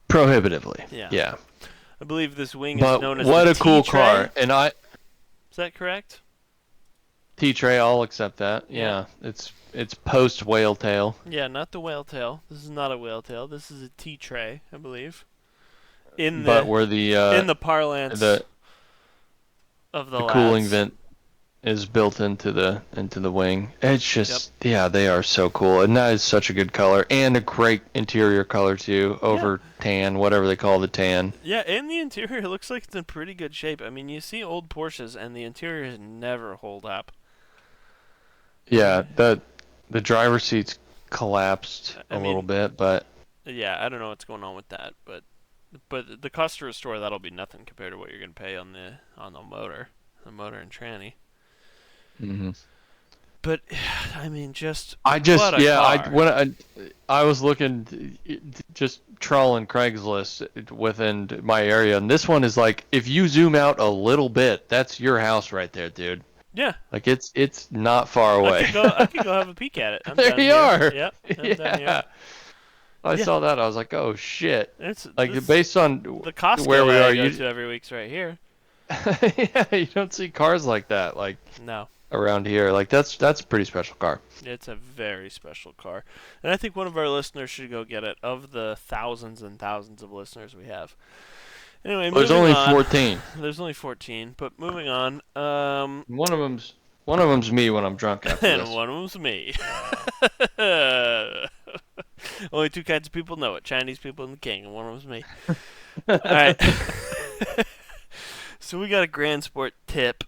Prohibitively. Yeah. Yeah. I believe this wing But is known as what the a cool T-tray. car. And Is that correct? T-tray, I'll accept that. Yeah. Yeah. It's post whale tail. Yeah, not the whale tail. This is not a whale tail. This is a T-tray, I believe. In But the where in the parlance the of the cooling lads. vent is built into the wing. It's just yeah, they are so cool. And that is such a good color and a great interior color too, over tan, whatever they call the tan. Yeah, and the interior looks like it's in pretty good shape. I mean, you see old Porsches and the interiors never hold up. Yeah, the driver's seat's collapsed a little bit, but Yeah, I don't know what's going on with that, but the cost to restore, that'll be nothing compared to what you're gonna pay on the motor and tranny. mm-hmm. But I mean, I just what a car. when I was looking, just trawling Craigslist within my area, and this one is like, if you zoom out a little bit, that's your house right there, dude. Yeah, Like it's not far away. I could go have a peek at it. I'm There down you here. are. Yep, I'm Yeah. down here. I Yeah. saw that. I was like, oh shit. It's Like based on the Costco where we that are, I go you to every week's right here. yeah, you don't see cars like that like No, around here. Like that's a pretty special car. it's a very special car, and I think one of our listeners should go get it. Of the thousands and thousands of listeners we have. Anyway, There's moving only on. 14. There's only 14, but moving on. One of them's me when I'm drunk after And this. one of them's me. Only two kinds of people know it: Chinese people and the king, and one of them's me. All right. So we got a Grand Sport tip,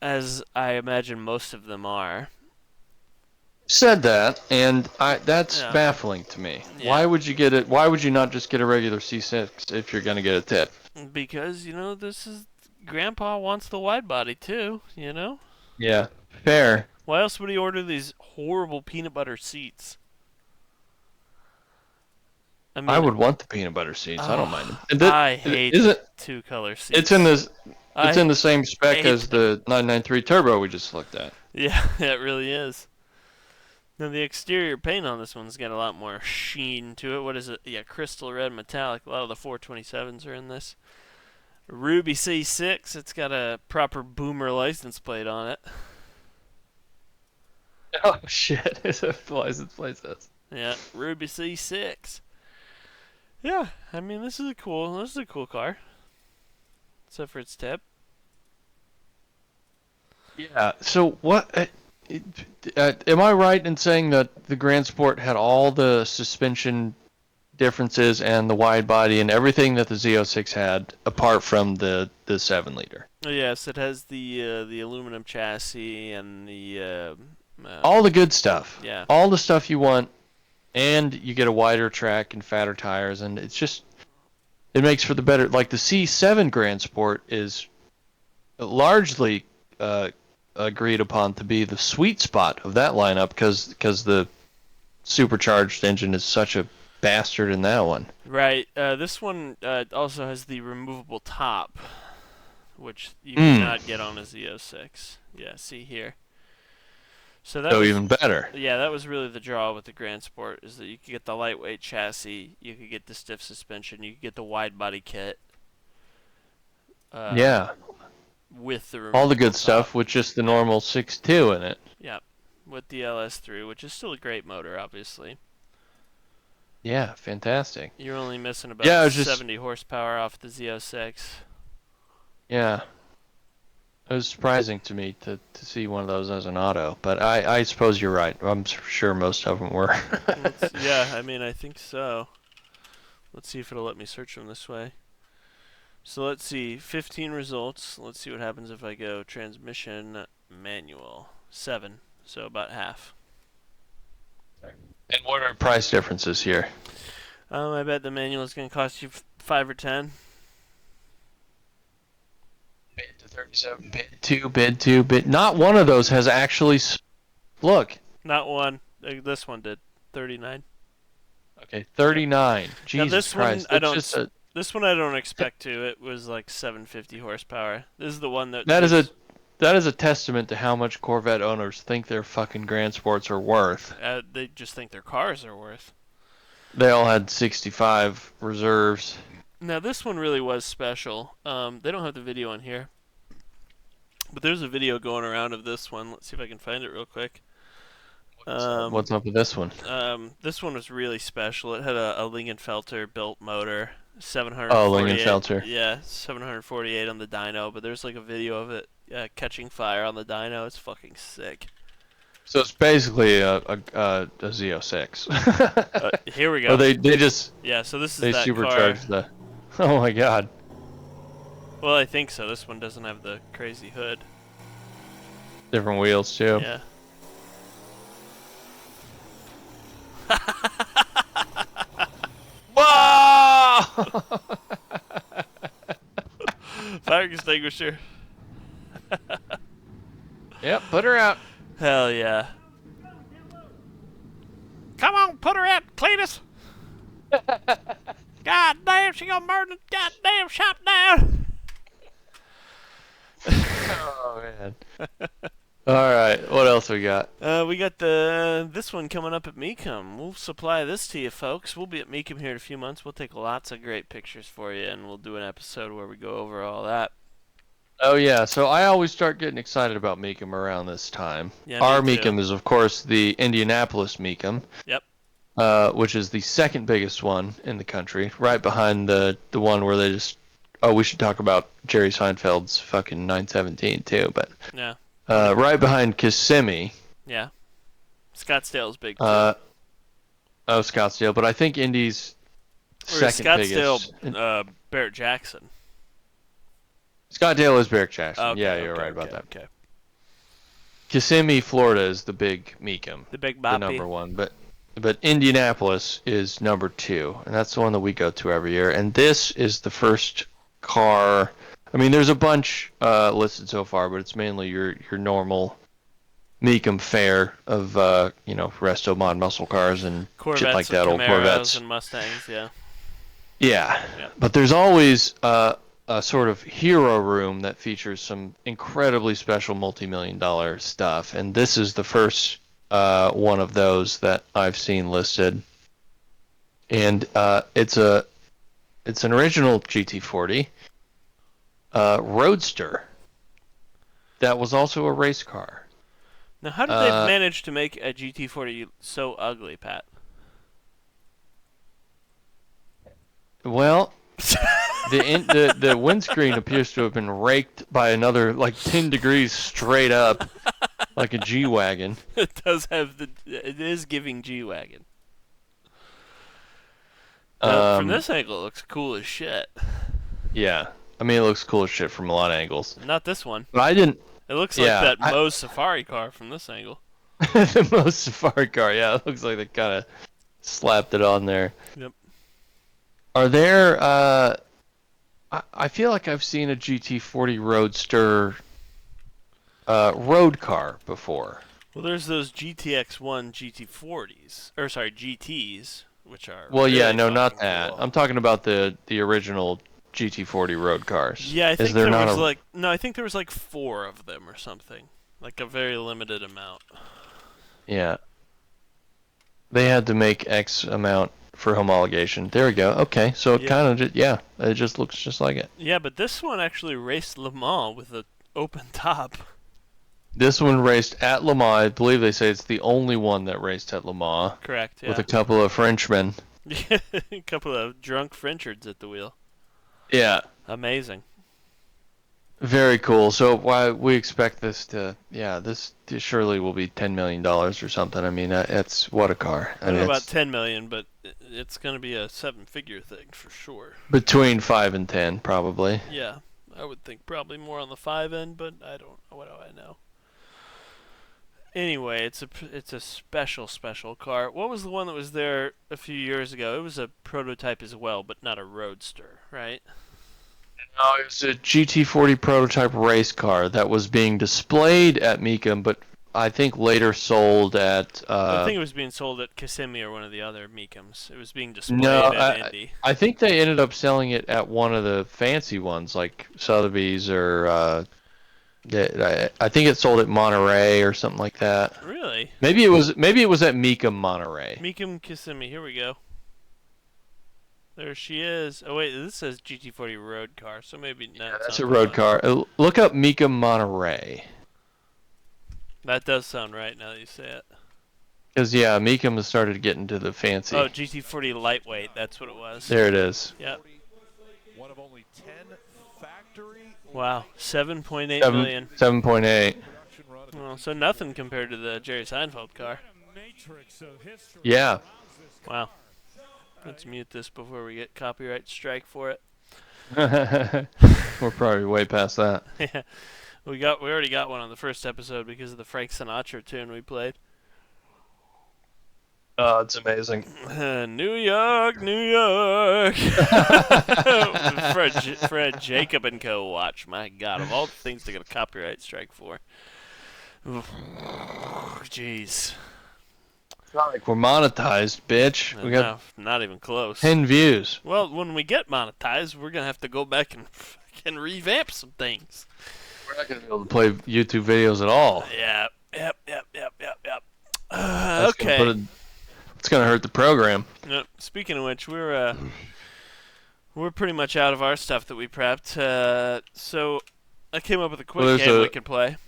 as I imagine most of them are. Said that, and that's Yeah. baffling to me. Yeah. Why would you get it? Why would you not just get a regular C6 if you're gonna get a tip? Because, this is... Grandpa wants the wide body, too, Yeah, fair. Why else would he order these horrible peanut butter seats? I mean, I would want the peanut butter seats. I don't mind them. And I hate is it? two-color seats. It's in this. It's I in the same spec hate as the 993 Turbo we just looked at. Yeah, it really is. Now, the exterior paint on this one's got a lot more sheen to it. What is it? Yeah, crystal red metallic. A lot of the 427s are in this. Ruby C6. It's got a proper Boomer license plate on it. Oh shit! It's a license plate says. Yeah, Ruby C6. Yeah, I mean this is a cool car. Except for its tip. Yeah. So what? Am I right in saying that the Grand Sport had all the suspension differences and the wide body and everything that the Z06 had, apart from the 7-liter? Oh, yes, it has the aluminum chassis and the All the good stuff. Yeah. All the stuff you want, and you get a wider track and fatter tires, and it's just it makes for the better. Like the C7 Grand Sport is largely agreed upon to be the sweet spot of that lineup because the supercharged engine is such a bastard in that one. Right. This one also has the removable top, which you cannot get on a Z06. Yeah, see here. So that was, even better. Yeah, that was really the draw with the Grand Sport, is that you could get the lightweight chassis, you could get the stiff suspension, you could get the wide body kit. Yeah. With the All the good removable stuff top. with just the normal 6.2 in it. Yeah, with the LS3, which is still a great motor, obviously. Yeah, fantastic. You're only missing about Yeah, I was just 70 horsepower off the Z06. yeah. It was surprising to me to see one of those as an auto, but I suppose you're right. I'm sure most of them were. Yeah, I mean, I think so. Let's see if it'll let me search them this way. So let's see, 15 results. Let's see what happens if I go transmission manual. 7, so about half. And what are price differences here? I bet the manual is going to cost you 5 or 10. Bid to 37, bid 2. Not one of those has actually. Look. Not one. This one did 39. Okay, 39. Now Jesus this Christ. one I That's don't. just a, This one I don't expect to. It was like 750 horsepower. This is the one that. that is a testament to how much Corvette owners think their fucking Grand Sports are worth. They just think their cars are worth. They all had 65 reserves. Now this one really was special. They don't have the video on here, but there's a video going around of this one. Let's see if I can find it real quick. What's up with this one? This one was really special. It had a Lingenfelter built motor, 748. Oh, Lingenfelter. Yeah, 748 on the dyno. But there's like a video of it catching fire on the dyno. It's fucking sick. So it's basically a Z06. Here we go. Oh, they just Yeah, so this is they that supercharged car. the. Oh my God. Well, I think so. This one doesn't have the crazy hood. Different wheels too. Yeah. Whoa! Fire extinguisher. Yep, put her out. Hell yeah. Come on, put her out, Cletus. God damn, she gonna burn the goddamn shop down. Oh man. All right, what else we got? We got this one coming up at Mecum. We'll supply this to you, folks. We'll be at Mecum here in a few months. We'll take lots of great pictures for you, and we'll do an episode where we go over all that. Oh yeah, so I always start getting excited about Mecum around this time. Yeah, Our me too. Mecum is of course the Indianapolis Mecum. Yep. Which is the second biggest one in the country, right behind the one where they just. Oh, we should talk about Jerry Seinfeld's fucking 917 too, but. Yeah. Right behind Kissimmee. Yeah. Scottsdale's big too. Oh, Scottsdale, but I think Indy's second Scottsdale, biggest. Barrett Jackson. Scottsdale is Barrett Jackson. Okay, Yeah, you're okay, right about okay, that. Okay. Kissimmee, Florida is the big Mecum, The big the boppy. number one, but Indianapolis is number 2, and that's the one that we go to every year. And this is the first car. I mean, there's a bunch listed so far, but it's mainly your normal Mecum fare of resto mod muscle cars and Corvettes shit like that, and old Camaros Corvettes. and Mustangs, yeah. Yeah, Yeah. but there's always a sort of hero room that features some incredibly special multi-million-dollar stuff, and this is the first one of those that I've seen listed. And it's an original GT40 Roadster that was also a race car. Now, how did they manage to make a GT40 so ugly, Pat? Well, the windscreen appears to have been raked by another like 10 degrees straight up, like a G-Wagon. It does have it is giving G-Wagon. From this angle, it looks cool as shit. Yeah, I mean it looks cool as shit from a lot of angles. Not this one. But I didn't. It looks like that Moe's Safari car from this angle. The most Safari car, yeah, it looks like they kind of slapped it on there. Yep. Are there? I feel like I've seen a GT40 Roadster road car before. Well, there's those GTX1 GT40s, or sorry, GTs, which are. Well, really yeah, no, not fucking that. cool. I'm talking about the original GT40 road cars. Yeah, I think Is there there not was a... I think there was like 4 of them or something, like a very limited amount. Yeah. They had to make X amount for homologation. There we go. Okay, so it kind of, it just looks just like it. Yeah, but this one actually raced Le Mans with an open top. This one raced at Le Mans. I believe they say it's the only one that raced at Le Mans. Correct. Yeah. With a couple of Frenchmen. A couple of drunk Frenchards at the wheel. Yeah, Amazing. very cool. So why we expect this to, this surely will be $10 million or something. I mean, it's what a car. I I don't mean, know about it's 10 million, but it's going to be a seven-figure thing for sure. between 5 and 10 probably. Yeah, I would think probably more on the 5 end, but I don't. What do I know? Anyway, it's a special car. What was the one that was there a few years ago? It was a prototype as well, but not a roadster, right? No, it was a GT40 prototype race car that was being displayed at Mecum, but I think later sold at. I think it was being sold at Kissimmee or one of the other Mecums. It was being displayed No, at Indy. I think they ended up selling it at one of the fancy ones, like Sotheby's or. I think it sold at Monterey or something like that. Really? Maybe it was at Mecum Monterey. Mecum Kissimmee. Here we go. There she is. Oh wait, this says GT40 road car, so maybe not. Yeah, that's a road car. Look up Mecum Monterey. That does sound right now that you say it. Because Mecum has started getting to the fancy. Oh, GT40 lightweight. That's what it was. There it is. Yep. One of only 10 factory Wow, 7.8 million. 7.8. production run. Well, so nothing compared to the Jerry Seinfeld car. Yeah. Wow. Let's mute this before we get copyright strike for it. We're probably way past that. Yeah, we already got one on the first episode because of the Frank Sinatra tune we played. Oh, it's amazing. New York, New York. Fred Jacob and Co. watch. My God, of all the things to get a copyright strike for. Jeez. It's not like we're monetized, bitch. We got No, not even close. 10 views. Well, when we get monetized, we're gonna have to go back and fucking revamp some things. We're not going to be able to play YouTube videos at all. Yeah. Yep. That's Okay. It's going to hurt the program. Yep. Speaking of which, we're pretty much out of our stuff that we prepped. So I came up with a quick game we could play.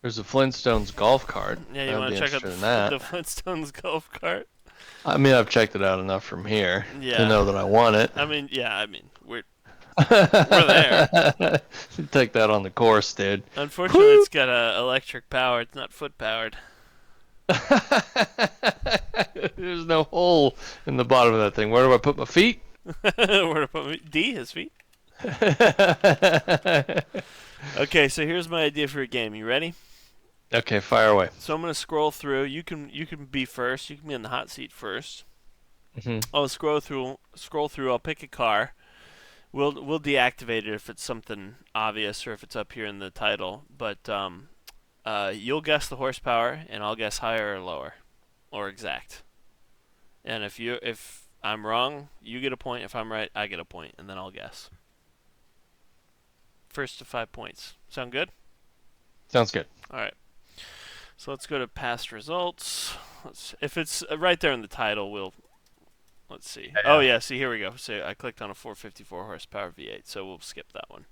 There's a Flintstones golf cart. Yeah, you want to check out the Flintstones golf cart? I mean, I've checked it out enough from here Yeah. to know that I want it. I mean, we're there. Take that on the course, dude. Unfortunately, it's got electric power. It's not foot powered. There's no hole in the bottom of that thing. Where do I put my feet? Where to put his feet. Okay, so here's my idea for a game. You ready? Okay, fire away. So I'm gonna scroll through. You can be first. You can be in the hot seat first. I'll scroll through. I'll pick a car. We'll deactivate it if it's something obvious or if it's up here in the title. But you'll guess the horsepower, and I'll guess higher or lower, or exact. And if I'm wrong, you get a point. If I'm right, I get a point, and then I'll guess. First to 5 points. Sound good? Sounds good. All right. So let's go to past results. If it's right there in the title, let's see. Yeah. Oh yeah, see here we go. So I clicked on a 454 horsepower V8, so we'll skip that one.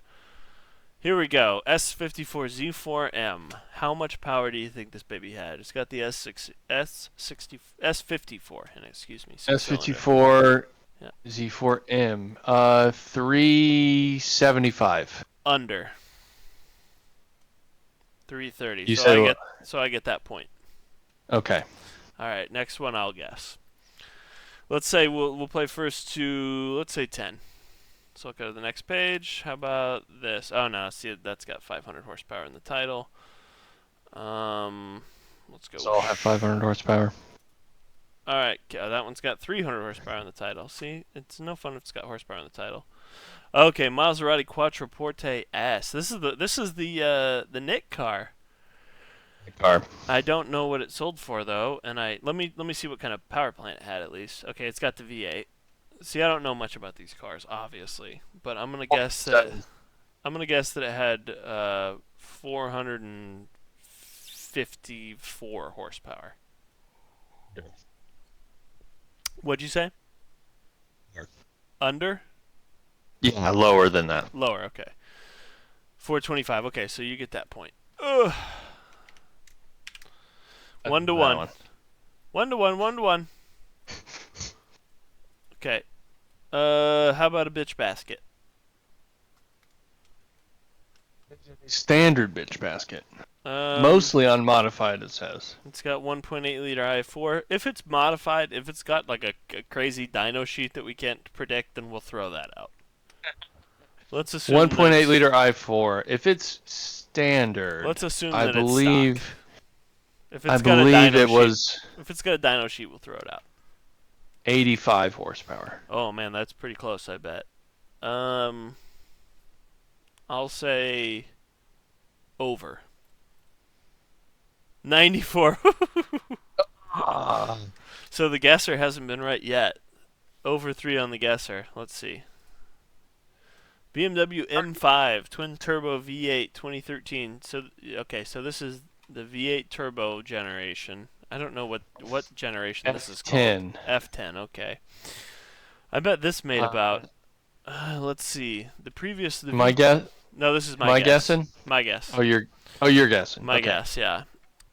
Here we go. S54Z4M. How much power do you think this baby had? It's got the S54 in it, excuse me. S54 Yeah. Z4M. 375. Under 330. You said So I get that point. Okay. All right, next one I'll guess. Let's say we'll play first to, let's say 10. So I'll go to the next page. How about this? Oh no, see that's got 500 horsepower in the title. Let's go. So I'll have 500 horsepower. All right, that one's got 300 horsepower in the title. See, it's no fun if it's got horsepower in the title. Okay, Maserati Quattroporte S. This is the Nick car. Car. I don't know what it sold for though, and let me see what kind of power plant it had at least. Okay, it's got the V8. See, I don't know much about these cars, obviously, but I'm gonna guess that it had 454 horsepower. Yeah. What'd you say? Under? Yeah, lower than that. Lower. Okay. 425. Okay, so you get that point. Ugh. 1 to 1. 1 to 1. 1 to 1. Okay. How about a bitch basket? Standard bitch basket. Um, Mostly unmodified, it says. it's got 1.8 liter i4. If it's modified, if it's got like a crazy dyno sheet that we can't predict, then we'll throw that out. Let's assume 1.8 that's, liter i4. If it's standard, let's assume I that it's stock. believe If I it's got a believe dyno it sheet, was if it's got a dyno sheet, we'll throw it out. 85 horsepower. Oh man, that's pretty close, I bet. Um, I'll say over 94. Ah. So the guesser hasn't been right yet. Over 3 on the guesser. Let's see. BMW M5 twin turbo V8 2013. So okay, so this is the V8 turbo generation. I don't know what generation this is called. F10. F10. Okay. I bet this made about. Let's see. The previous. My guess. No, this is my Am I guess. guessing? My guess. You're guessing. My Okay. guess. Yeah.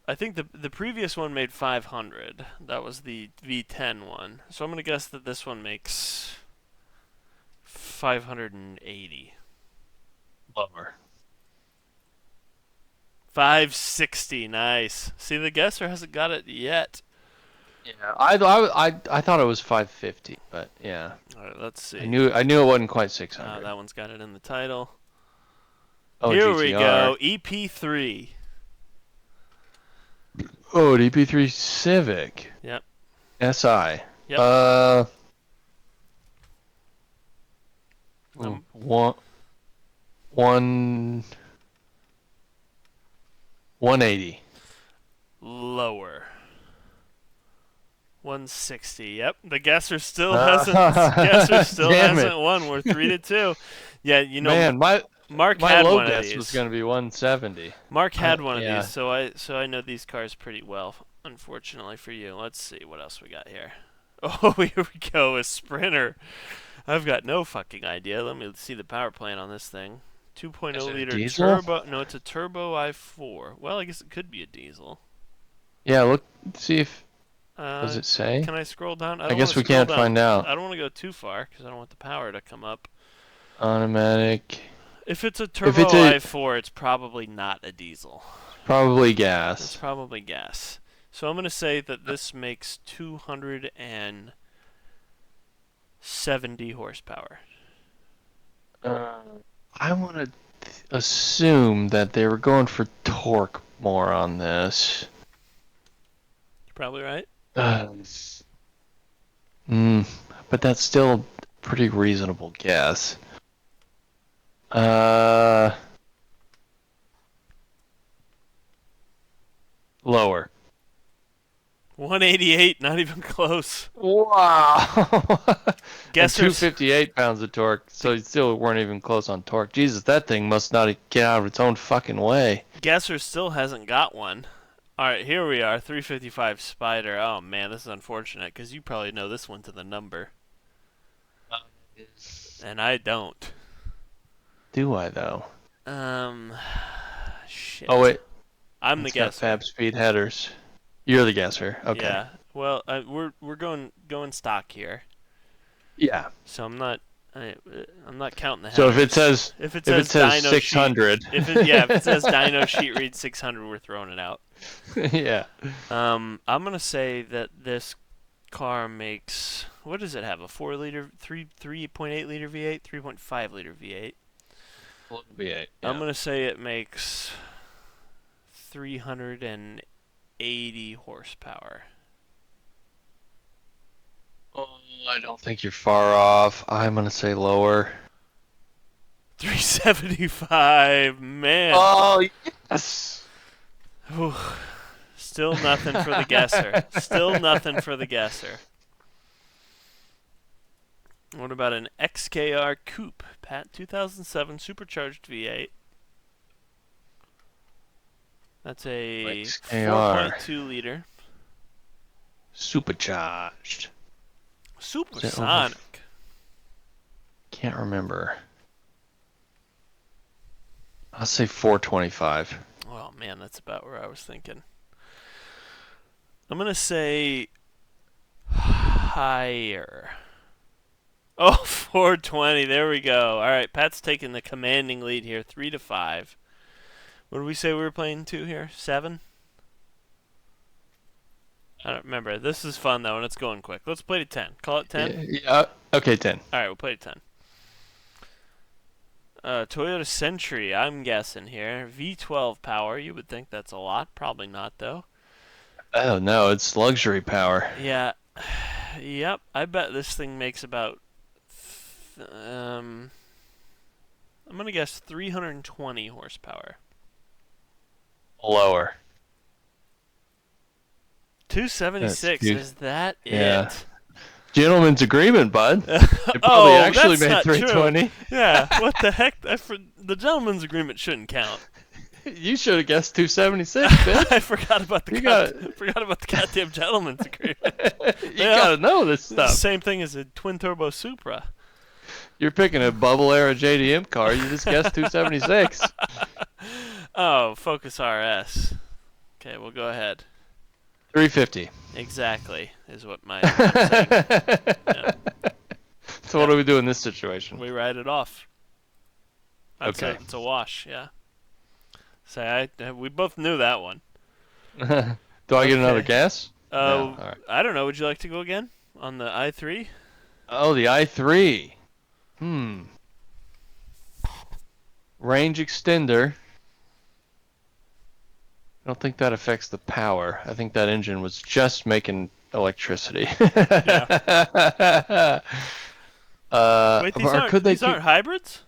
I think the previous one made 500. That was the V10 one. So I'm gonna guess that this one makes 580. Lower. 560. Nice. See, the guesser hasn't got it yet. Yeah, I thought it was 550, but yeah, All right, let's see. I knew it wasn't quite 600. That one's got it in the title. Oh, Here GTR. we go. EP3. Oh, DP3 Civic. Yep. SI. Yep. One 180. Lower. 160. Yep. The guesser still hasn't won. We're 3-2. Yeah, you know, Man, Mark my had low one of guess these. was going to be 170. Mark had one of yeah. these, so I know these cars pretty well. Unfortunately for you. Let's see what else we got here. Oh, here we go. A Sprinter. I've got no fucking idea. Let me see the power plant on this thing. 2.0 Is it a liter diesel? turbo. No, it's a turbo i4. Well, I guess it could be a diesel. Yeah, look, see if does it say? Can I scroll down? I guess we can't find out. I don't want to go too far because I don't want the power to come up. Automatic. If it's a turbo it's a- i4, it's probably not a diesel. Probably It's gas. probably gas. So I'm going to say that this makes 270 horsepower. I want to assume that they were going for torque more on this. You're probably right. But that's still a pretty reasonable guess. Lower. 188, not even close. Wow. And Guessers. 258 pounds of torque, so you still weren't even close on torque. Jesus, that thing must not get out of its own fucking way. Guesser still hasn't got one. All right, here we are, 355 Spider. Oh man, this is unfortunate because you probably know this one to the number, and I don't. Do I though? Shit. Oh wait, I'm the it's got guesser. Fab speed headers. You're the guesser. Okay. Yeah. Well, we're going stock here, Yeah. so I'm not counting the headers. So if it says dyno 600, sheet, if it says dyno sheet reads 600, we're throwing it out. yeah. I'm gonna say that this car makes, what does it have? A 4-liter, 3.8 liter V8, 3.5 liter V8. V8. I'm gonna say it makes 380 horsepower. Oh, I don't think you're far off. I'm gonna say lower. 375, man. Oh yes. Whew. Still nothing for the guesser. Still nothing for the guesser. What about an XKR Coupe, Pat 2007 supercharged V8? That's a XKR. 4.2 liter Supercharged. supersonic. Can't remember. I'll say 425. Oh man, that's about where I was thinking. I'm gonna say higher. Oh, 420. There we go. All right, Pat's taking the commanding lead here, 3-5. What did we say we were playing to here? 7? I don't remember. This is fun though, and it's going quick. Let's play to 10. Call it 10. Yeah. Okay, 10. All right, we'll play to 10. Toyota Century, I'm guessing here. V12 power. You would think that's a lot. Probably not though. Oh no, it's luxury power. Yeah. Yep. I bet this thing makes about. I'm gonna guess 320 horsepower. Lower. 276. That's Is that Yeah. it? Gentleman's agreement, bud. It probably actually that's made not true. 320. Yeah. What the heck? The gentleman's agreement shouldn't count. You should have guessed 276, bitch. I forgot about the You forgot about the goddamn gentleman's agreement. You Yeah. gotta know this stuff. Same thing as a twin turbo Supra. You're picking a bubble era JDM car. You just guessed 276. Oh, Focus RS. Okay, we'll go ahead. 350. Exactly is what my I'm saying. Yeah. So what do we do in this situation? We write it off. Okay. It's a wash. Yeah. So we both knew that one. Do I get another Okay. guess? No, all right. I don't know. Would you like to go again on the i3? Oh, the i3. Range extender. I don't think that affects the power. I think that engine was just making electricity. Wait, or could they these aren't hybrids?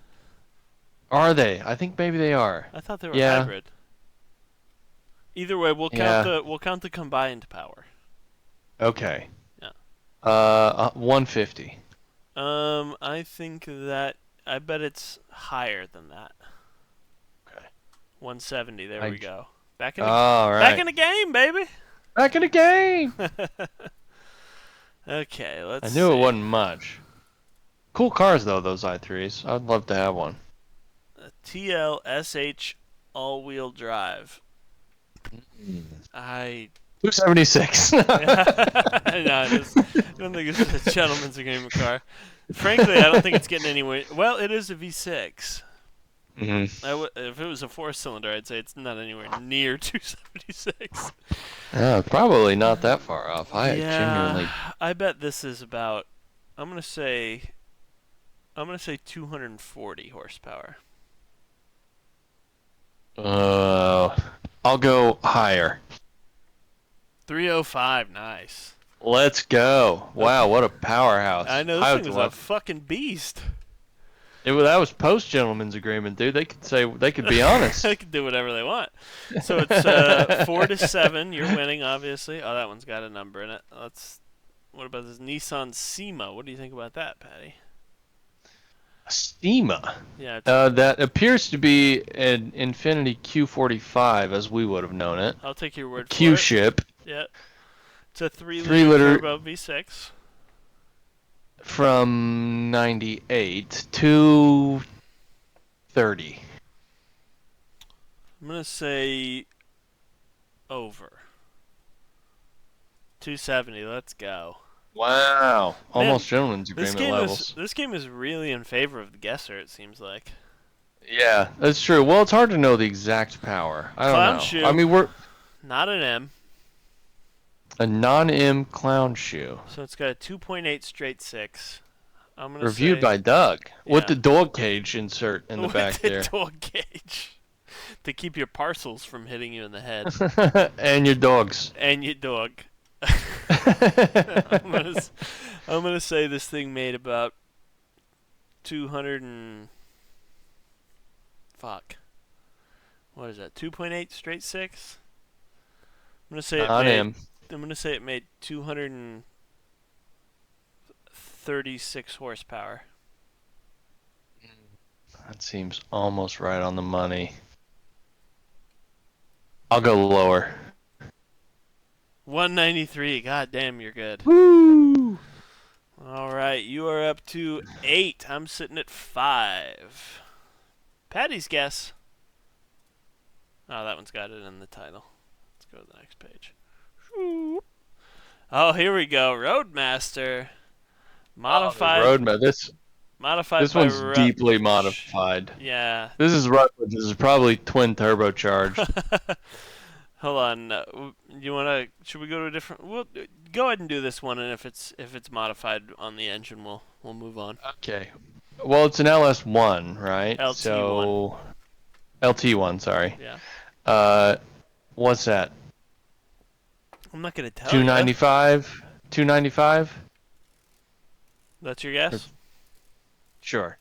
Are they? I think maybe they are. I thought they were Yeah. hybrid. Either way, we'll count the combined power. Okay. Yeah. 150. I think that I bet it's higher than that. Okay. 170. There I- we go. Back in the All right. back in the game, baby. Back in the game. Okay, let's. I knew see. it wasn't much. Cool cars though, those i3s. I'd love to have one. TL SH all-wheel drive. I 276. no, I don't think it's a gentleman's agreement car. Frankly, I don't think it's getting anywhere. Well, it is a V6. If it was a 4-cylinder, I'd say it's not anywhere near 276. Probably not that far off. I genuinely. I bet this is about. I'm gonna say 240 horsepower. I'll go higher. 305, nice. Let's go. Wow, what a powerhouse. I know this thing was a fucking beast. That was post gentleman's agreement, dude. They could be honest. They can do whatever they want. So it's 4-7. You're winning, obviously. Oh, that one's got a number in it. What about this Nissan SEMA? What do you think about that, Patty? SEMA. Yeah. That appears to be an Infiniti Q45 as we would have known it. I'll take your word for it. Q ship. Yeah. It's a 3 3 liter liter turbo V6. from 98 to 30. I'm going to say over. 270. Let's go. Wow. Almost Man, gentleman's agreement levels. This game is really in favor of the guesser, it seems like. Yeah, that's true. Well, it's hard to know the exact power. I don't Clown know. shoe. I mean, we're Not an M. a non-M clown shoe. So it's got a 2.8 straight 6. I'm gonna Reviewed say, by Doug with Yeah. the dog cage insert in the with back the there. dog cage to keep your parcels from hitting you in the head And your dogs. and your dog. I'm gonna say this thing made about 200 and fuck. What is that? 2.8 straight 6. I'm gonna say Non-M. I'm gonna say it made 236 horsepower. That seems almost right on the money. I'll go lower. 193. God damn, you're good. Woo! All right, you are up to 8. I'm sitting at 5. Patty's guess. Oh, that one's got it in the title. Let's go to the next page. Oh, here we go. Roadmaster. Modified. Road map. Modified This by one's deeply Rutledge. modified. Yeah. This is Rutledge. This is probably twin turbocharged. Hold on. You wanna? Should we go to a different? We'll go ahead and do this one, and if it's modified on the engine, we'll move on. Okay. Well, it's an LS1, right? LT1. So LT1, sorry. Yeah. What's that? I'm not gonna tell you. 295? 295? That's your guess? Sure.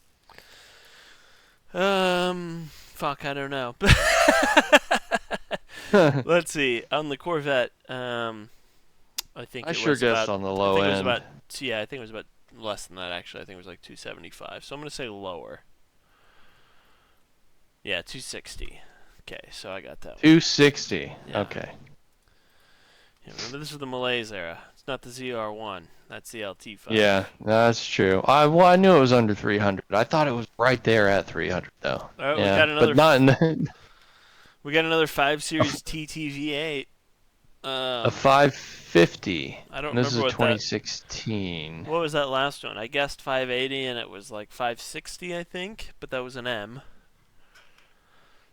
Fuck, I don't know. Let's see. On the Corvette, I think I it sure was guessed about, on the I low think it was end. about, yeah, I think it was about less than that actually. I think it was like 275. So I'm gonna say lower. Yeah, 260. Okay, so I got that one. 260. Yeah. Okay. Yeah, remember, this is the Malaise era. It's not the ZR1. That's the LT5. Yeah, that's true. I knew it was under 300. I thought it was right there at 300 though. All right, yeah, we got another. but not in the, We got another 5 Series TTV8. a 550. I don't And this remember is what 2016. What was that last one? I guessed 580 and it was like 560, I think, but that was an M.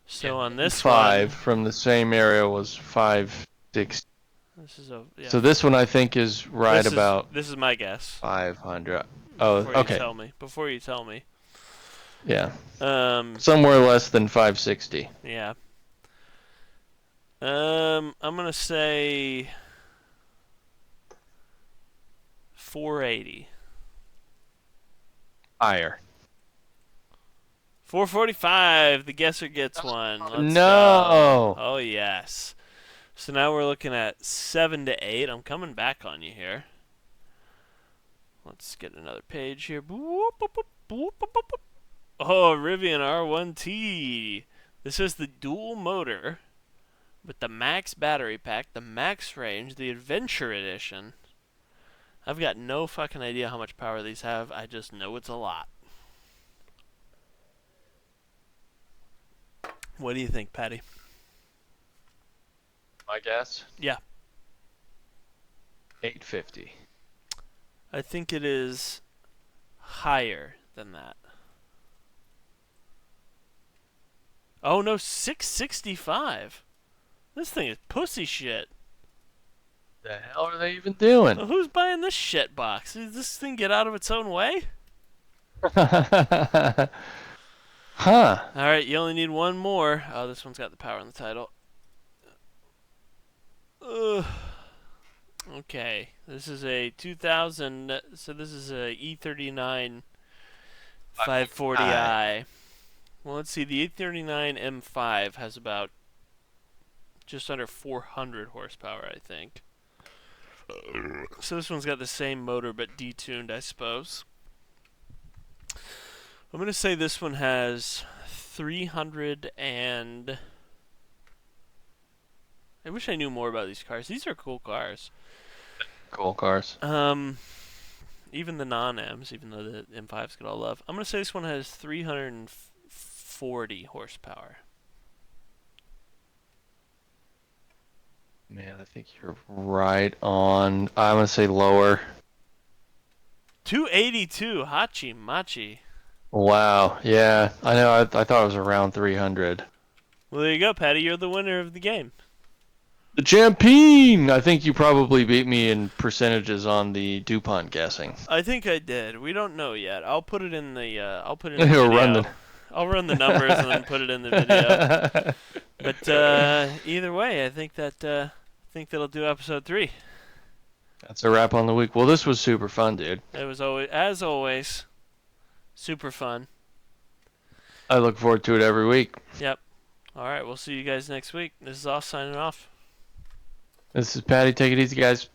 So on this Five one, from the same area was 560. this is a yeah. So this one I think is right this about this is my guess. 500. Oh, Before okay. you tell me. Before you tell me. Yeah, Um. somewhere less than 560. Yeah. I'm gonna say 480. Higher. 445. The guesser gets one. Let's No. go. Oh yes. So now we're looking at 7 to 8. I'm coming back on you here. Let's get another page here. Oh, Rivian R1T. This is the dual motor with the max battery pack, the max range, the adventure edition. I've got no fucking idea how much power these have. I just know it's a lot. What do you think, Patty? My guess? Yeah. 850. I think it is higher than that. Oh no, 665. This thing is pussy shit. The hell are they even doing? Well, who's buying this shit box? Does this thing get out of its own way? Huh. Alright, you only need one more. Oh, this one's got the power in the title. Ugh. Okay, this is a 2000, so this is a E39 540i. Well, let's see, the E39 M5 has about just under 400 horsepower, I think. So this one's got the same motor but detuned, I suppose. I'm going to say this one has 300 and... I wish I knew more about these cars. These are cool cars. Cool cars. Even the non-M's, even though the M5s get all love. I'm going to say this one has 340 horsepower. Man, I think you're right on. I'm going to say lower. 282, Hachi Machi. Wow. Yeah, I know. I thought it was around 300. Well, there you go, Patty. You're the winner of the game. The champion! I think you probably beat me in percentages on the DuPont guessing. I think I did. We don't know yet. I'll put it in the. I'll put it in the He'll video. run the- I'll run the numbers and then put it in the video. But either way, I think that'll do episode 3. That's a wrap on the week. Well, this was super fun, dude. It was as always, super fun. I look forward to it every week. Yep. All right, we'll see you guys next week. This is Off signing off. This is Patty. Take it easy, guys.